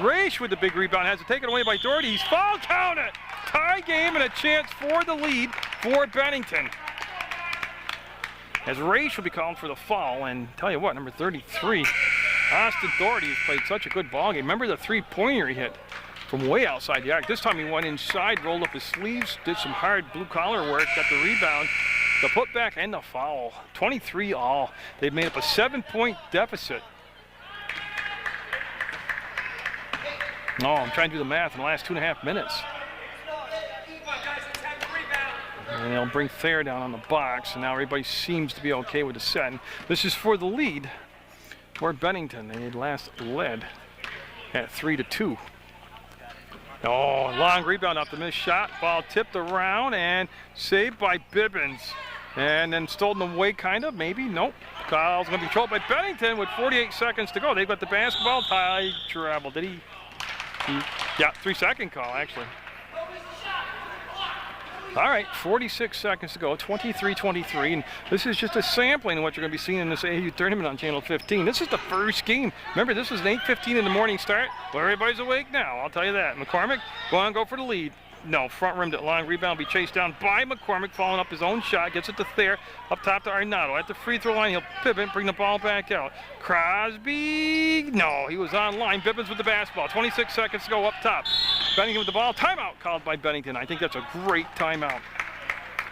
Raish with the big rebound, has it taken away by Doherty. He's fouled, count it. Tie game and a chance for the lead for Bennington. as Raish will be called for the foul. And tell you what, number 33, Austin Doherty has played such a good ball game. Remember the three-pointer he hit from way outside the arc. This time he went inside, rolled up his sleeves, did some hard blue-collar work, got the rebound, the putback, and the foul. 23 all. They've made up a 7-point deficit. Oh, I'm trying to do the math in the last 2.5 minutes. And they'll bring Thayer down on the box, and now everybody seems to be okay with the set. And this is for the lead for Bennington. They had last led at 3-2. Oh, long rebound off the missed shot. Ball tipped around and saved by Bibbins. And then stolen away, kind of, maybe. Nope. Kyle's going to be controlled by Bennington with 48 seconds to go. They've got the basketball. Tie travel. Did he? Yeah, 3-second call, actually. All right, 46 seconds to go, 23-23, and this is just a sampling of what you're going to be seeing in this AAU tournament on Channel 15. This is the first game. Remember, this was an 8:15 in the morning start. Well, everybody's awake now, I'll tell you that. McCormick going to go for the lead. No, front rimmed it, long rebound, be chased down by McCormick, following up his own shot, gets it to Thayer, up top to Arnado. At the free throw line, he'll pivot, bring the ball back out. Crosby, no, he was on line. Bibbins with the basketball, 26 seconds to go up top. Bennington with the ball, timeout called by Bennington. I think that's a great timeout.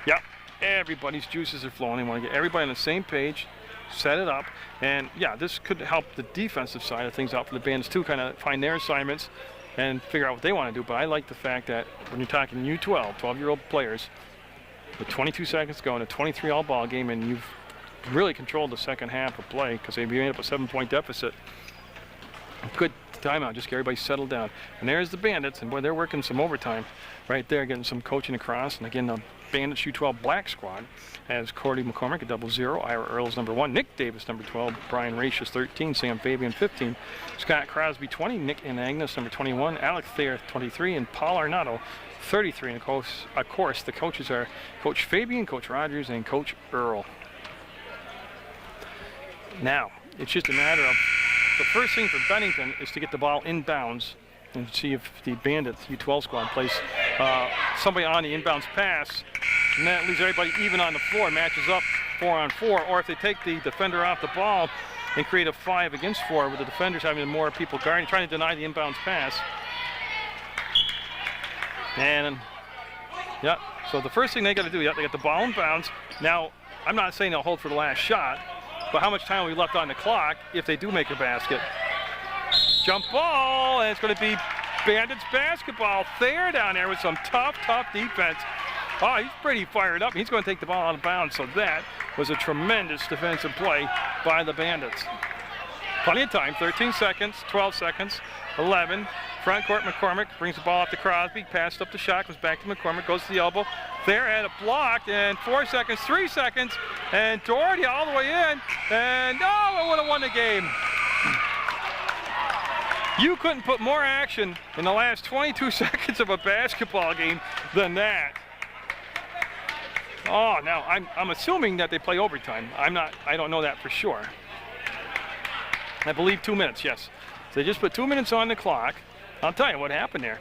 Yep, everybody's juices are flowing. They want to get everybody on the same page, set it up, and yeah, this could help the defensive side of things out for the Bandits too, kind of find their assignments and figure out what they want to do. But I like the fact that when you're talking U12, 12-year-old players, with 22 seconds to go in a 23-all ball game, and you've really controlled the second half of play because they've made up a 7-point deficit. Good timeout, just get everybody settled down. And there's the Bandits, and boy, they're working some overtime right there, getting some coaching across. And again, the Bandits U12 black squad has Cordy McCormick at 00, Ira Earls number 1, Nick Davis number 12, Brian Raish is 13, Sam Fabian 15, Scott Crosby 20, Nick and Agnes number 21, Alex Thayer 23, and Paul Arnado 33. And of course, the coaches are Coach Fabian, Coach Rogers, and Coach Earl. Now, it's just a matter of the first thing for Bennington is to get the ball inbounds and see if the Bandits U12 squad plays somebody on the inbounds pass, and that leaves everybody even on the floor, matches up 4-on-4, or if they take the defender off the ball and create a 5 against 4 with the defenders having more people guarding, trying to deny the inbounds pass. And yeah, so the first thing they got to do, they get the ball inbounds. Now, I'm not saying they'll hold for the last shot, but how much time will be left on the clock if they do make a basket? Jump ball, and it's going to be Bandits basketball. Thayer down there with some tough defense. Oh, he's pretty fired up. He's going to take the ball out of bounds, so that was a tremendous defensive play by the Bandits. Plenty of time, 13 seconds, 12 seconds, 11. Front court, McCormick brings the ball up to Crosby, passed up the shot, comes back to McCormick, goes to the elbow. Thayer had it blocked, and 4 seconds, 3 seconds, and Doherty all the way in, and oh, it would have won the game. You couldn't put more action in the last 22 seconds of a basketball game than that. Oh, now I'm assuming that they play overtime. I don't know that for sure. I believe 2 minutes, yes. So they just put 2 minutes on the clock. I'll tell you what happened there.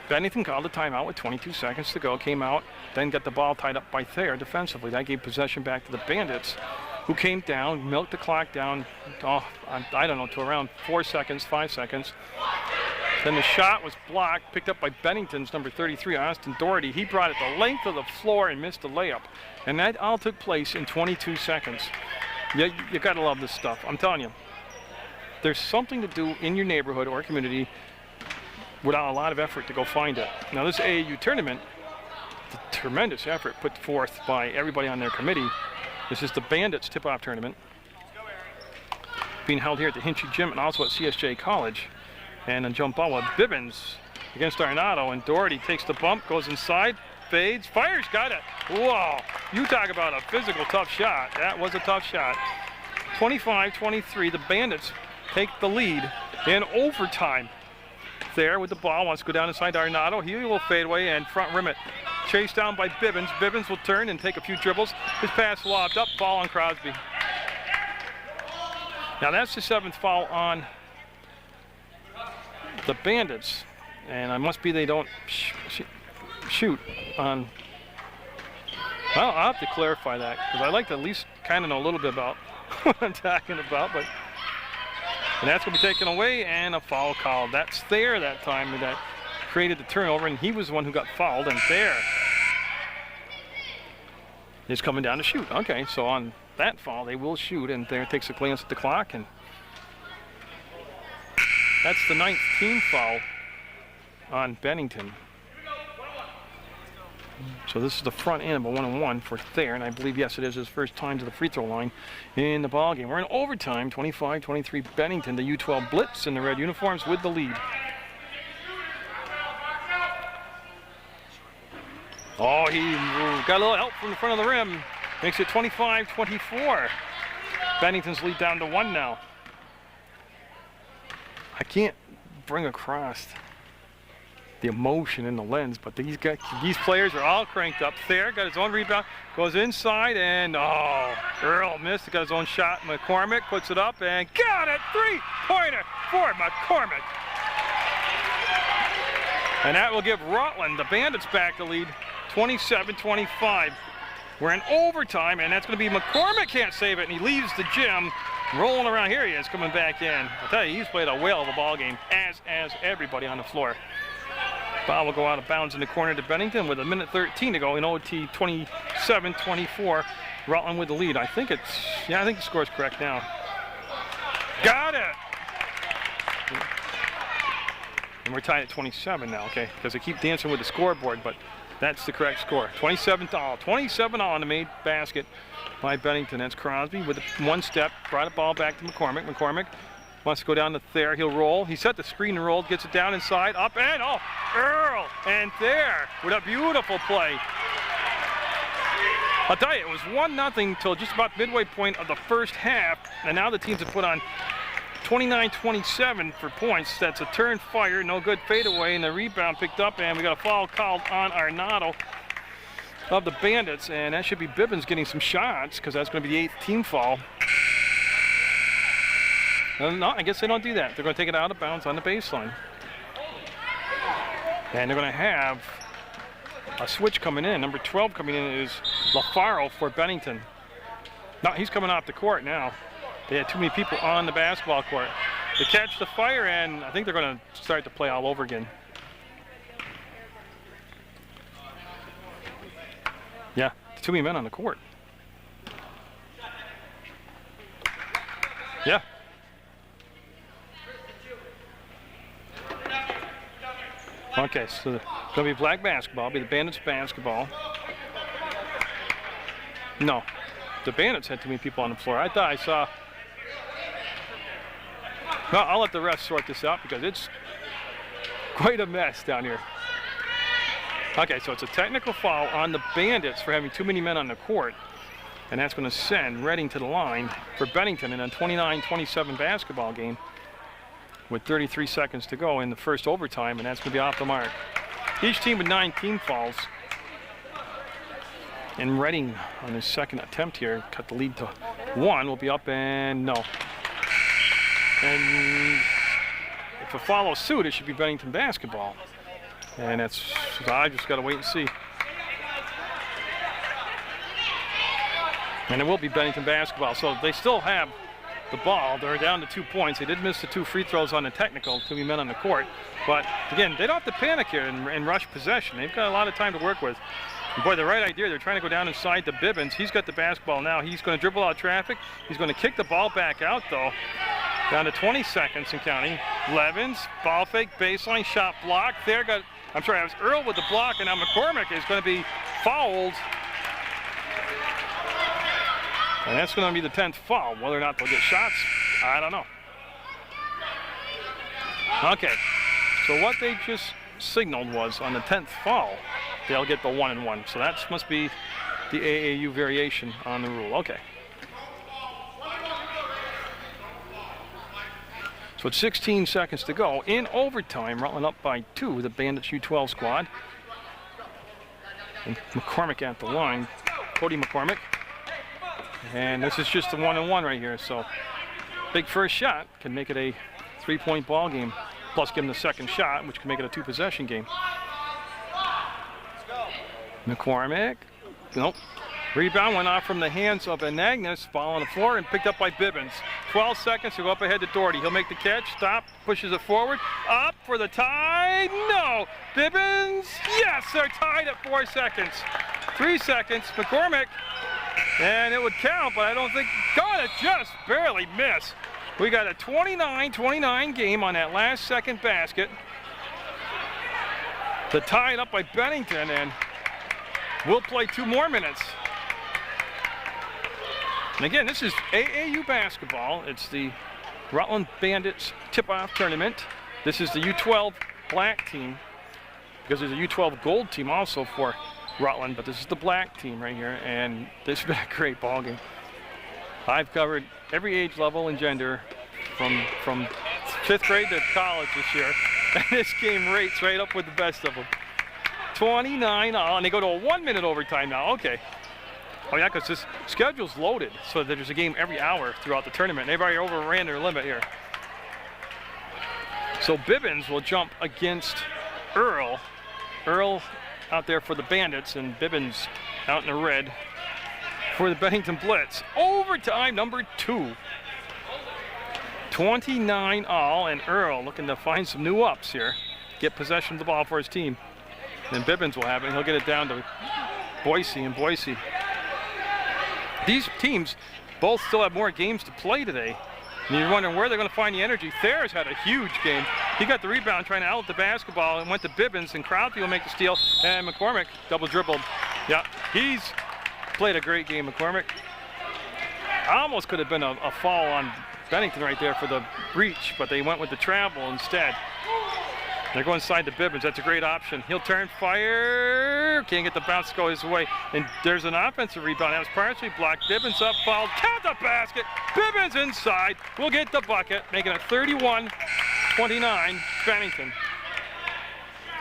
Bennington called a timeout with 22 seconds to go, came out, then got the ball tied up by Thayer defensively. That gave possession back to the Bandits, who came down, milked the clock down, I don't know, to around 4 seconds, 5 seconds. Then the shot was blocked, picked up by Bennington's number 33, Austin Doherty. He brought it the length of the floor and missed the layup. And that all took place in 22 seconds. You gotta love this stuff, I'm telling you. There's something to do in your neighborhood or community without a lot of effort to go find it. Now this AAU tournament, the tremendous effort put forth by everybody on their committee. This is the Bandits tip-off tournament being held here at the Hinchy Gym and also at CSJ College. And a jump ball with Bibbins against Arnado, and Doherty takes the bump, goes inside, fades, fires, got it. Whoa, you talk about a physical tough shot. That was a tough shot. 25-23, the Bandits take the lead in overtime. There with the ball, wants to go down inside Arnado. He will fade away and front rim it. Chased down by Bibbins. Bibbins will turn and take a few dribbles. His pass lobbed up, foul on Crosby. Now that's the 7th foul on the Bandits, and it must be they don't shoot on Well, I'll have to clarify that because I like to at least kind of know a little bit about what I'm talking about. But and that's going to be taken away and a foul call. That's Thayer that time that created the turnover, and he was the one who got fouled. And Thayer is coming down to shoot. Okay, so on that foul, they will shoot, and Thayer takes a glance at the clock, and that's the 9th team foul on Bennington. So this is the front end of a 1-on-1 for Thayer, and I believe, yes, it is his first time to the free throw line in the ball game. We're in overtime, 25-23 Bennington, the U12 Blitz in the red uniforms with the lead. Oh, he got a little help from the front of the rim. Makes it 25-24. Bennington's lead down to 1 now. I can't bring across the emotion in the lens, but these players are all cranked up. Thayer got his own rebound, goes inside, and oh, Earl missed. He got his own shot. McCormick puts it up and got it. 3-pointer for McCormick. And that will give Rutland, the Bandits, back the lead, 27-25. We're in overtime, and that's going to be McCormick can't save it, and he leaves the gym. Rolling around. Here he is coming back in. I'll tell you, he's played a whale of a ball game, as everybody on the floor. Ball will go out of bounds in the corner to Bennington with 1:13 to go in OT. 27-24. Rutland with the lead. I think the score's correct now. Got it! And we're tied at 27 now, okay? Because they keep dancing with the scoreboard, but that's the correct score. 27-all. 27 on the made basket by Bennington. That's Crosby with one step. Brought the ball back to McCormick. McCormick wants to go down to Thayer. He'll roll. He set the screen and rolled. Gets it down inside. Up and oh, Earl and Thayer with a beautiful play. I'll tell you, it was 1-0 until just about midway point of the first half. And now the teams have put on 29-27 for points. That's a turn fire. No good fadeaway. And the rebound picked up. And we got a foul called on Arnado of the Bandits. And that should be Bibbins getting some shots because that's going to be the 8th team foul. No, I guess they don't do that. They're going to take it out of bounds on the baseline. And they're going to have a switch coming in. Number 12 coming in is LaFaro for Bennington. No, he's coming off the court now. They had too many people on the basketball court. They catch the fire, and I think they're going to start to play all over again. Yeah, too many men on the court. Yeah. Okay, so it's going to be black basketball. It'll be the Bandits basketball. No, the Bandits had too many people on the floor. I thought I saw. Well, I'll let the refs sort this out because it's quite a mess down here. Okay, so it's a technical foul on the Bandits for having too many men on the court. And that's going to send Reading to the line for Bennington in a 29-27 basketball game with 33 seconds to go in the first overtime, and that's going to be off the mark. Each team with 9 team fouls. And Reading on his second attempt here cut the lead to 1. Will be up and no. And if it follows suit, it should be Bennington basketball. And that's, I just got to wait and see. And it will be Bennington basketball. So they still have the ball. They're down to 2 points. They did miss the 2 free throws on the technical, too many men on the court. But again, they don't have to panic here and rush possession. They've got a lot of time to work with. And boy, the right idea, they're trying to go down inside to Bibbins. He's got the basketball now. He's going to dribble out traffic. He's going to kick the ball back out, though. Down to 20 seconds and counting. Levins, ball fake, baseline, shot block. There got, I'm sorry, it was Earl with the block, and now McCormick is going to be fouled. And that's going to be the 10th foul. Whether or not they'll get shots, I don't know. Okay, so what they just signaled was on the 10th foul, they'll get the 1-and-1. So that must be the AAU variation on the rule. Okay. So it's 16 seconds to go. In overtime, Rutland up by 2, the Bandits U12 squad. And McCormick at the line. Cody McCormick. And this is just a 1-and-1 right here. So big first shot can make it a 3-point ball game. Plus give him the second shot, which can make it a 2-possession game. McCormick Nope. Rebound went off from the hands of Anagnos, ball on the floor, and picked up by Bibbins. 12 seconds to go up ahead to Doherty. He'll make the catch, stop, pushes it forward, up for the tie. No! Bibbins, yes, they're tied at 4 seconds. 3 seconds, McCormick, and it would count, but I don't think, gonna just barely miss. We got a 29-29 game on that last second basket. To tie it up by Bennington, and we'll play 2 more minutes. And again, this is AAU basketball. It's the Rutland Bandits tip-off tournament. This is the U12 black team, because there's a U12 gold team also for Rutland, but this is the black team right here, and this has been a great ball game. I've covered every age level and gender from 5th grade to college this year, and this game rates right up with the best of them. 29 all, and they go to a 1-minute overtime now. Okay. Oh yeah, because this schedule's loaded, so there's a game every hour throughout the tournament. They've already overran their limit here. So Bibbins will jump against Earl. Earl out there for the Bandits, and Bibbins out in the red for the Bennington Blitz. Overtime number 2. 29 all, and Earl looking to find some new ups here. Get possession of the ball for his team. And Bibbins will have it, and he'll get it down to Boise, and Boise. These teams both still have more games to play today. And you're wondering where they're going to find the energy. Thayer's had a huge game. He got the rebound trying to outlet the basketball and went to Bibbins, and Crowthy will make the steal. And McCormick double dribbled. Yeah, he's played a great game, McCormick. Almost could have been a foul on Bennington right there for the reach, but they went with the travel instead. They're going inside to Bibbins. That's a great option. He'll turn, fire. Can't get the bounce to go his way. And there's an offensive rebound. That was partially blocked. Bibbins up, fouled. Count the basket. Bibbins inside. We'll get the bucket, making it 31-29 Bennington.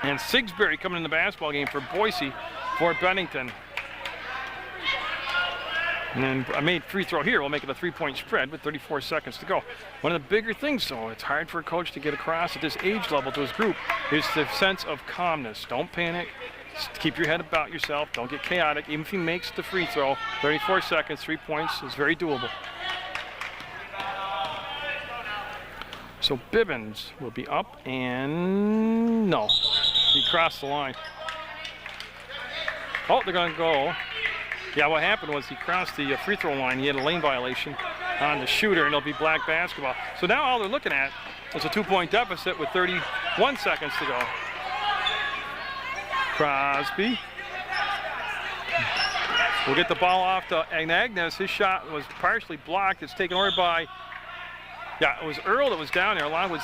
And Sigsbury coming in the basketball game for Boise for Bennington. And a made free throw here will make it a 3-point spread with 34 seconds to go. One of the bigger things, though, it's hard for a coach to get across at this age level to his group, is the sense of calmness. Don't panic. Just keep your head about yourself. Don't get chaotic. Even if he makes the free throw, 34 seconds, 3 points is very doable. So Bibbins will be up, and no, he crossed the line. Oh, they're going to go. Yeah, what happened was he crossed the free throw line. He had a lane violation on the shooter, and it'll be black basketball. So now all they're looking at is a 2-point deficit with 31 seconds to go. Crosby will get the ball off to Anagnos. His shot was partially blocked. It's taken over by, yeah, it was Earl that was down there, along with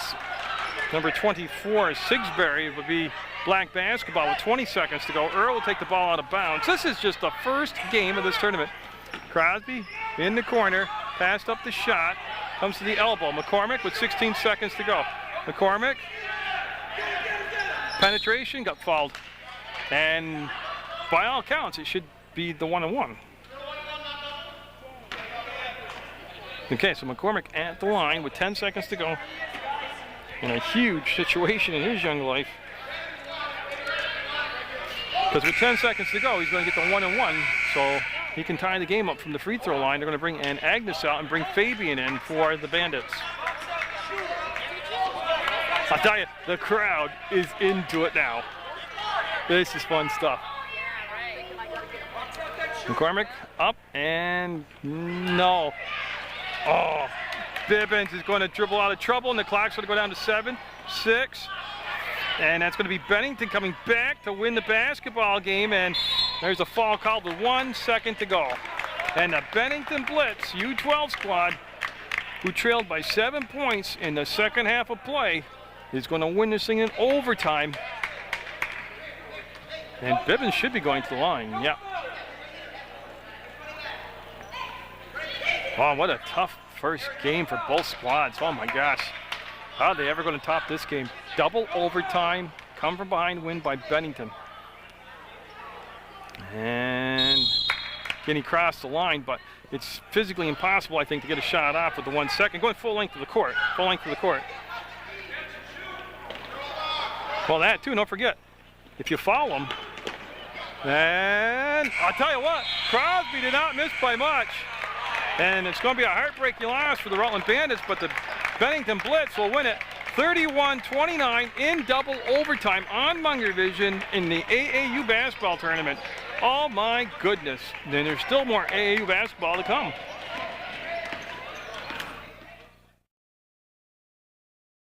number 24, Sigsbury. It would be black basketball with 20 seconds to go. Earl will take the ball out of bounds. This is just the first game of this tournament. Crosby in the corner, passed up the shot, comes to the elbow. McCormick with 16 seconds to go. McCormick, penetration, got fouled. And by all counts, it should be the 1-on-1. Okay, so McCormick at the line with 10 seconds to go. In a huge situation in his young life. Because with 10 seconds to go, he's going to get the 1-on-1, so he can tie the game up from the free throw line. They're going to bring Agnes out and bring Fabian in for the Bandits. I'll tell you, the crowd is into it now. This is fun stuff. McCormick up, and no. Oh, Bibbins is going to dribble out of trouble, and the clock's going to go down to 7, 6. And that's going to be Bennington coming back to win the basketball game, and there's a foul called with 1 second to go. And the Bennington Blitz U12 squad, who trailed by 7 points in the second half of play, is going to win this thing in overtime. And Bibbins should be going to the line, yeah. Wow, what a tough first game for both squads. Oh my gosh. How are they ever going to top this game? Double overtime, come from behind win by Bennington. And again, he crossed the line, but it's physically impossible, I think, to get a shot off with the 1 second. Going full length of the court, full length of the court. Well, that too, don't forget, if you foul him, And I'll tell you what, Crosby did not miss by much. And it's going to be a heartbreaking loss for the Rutland Bandits, but the Bennington Blitz will win it 31-29 in double overtime on Munger Vision in the AAU basketball tournament. Oh my goodness. And there's still more AAU basketball to come.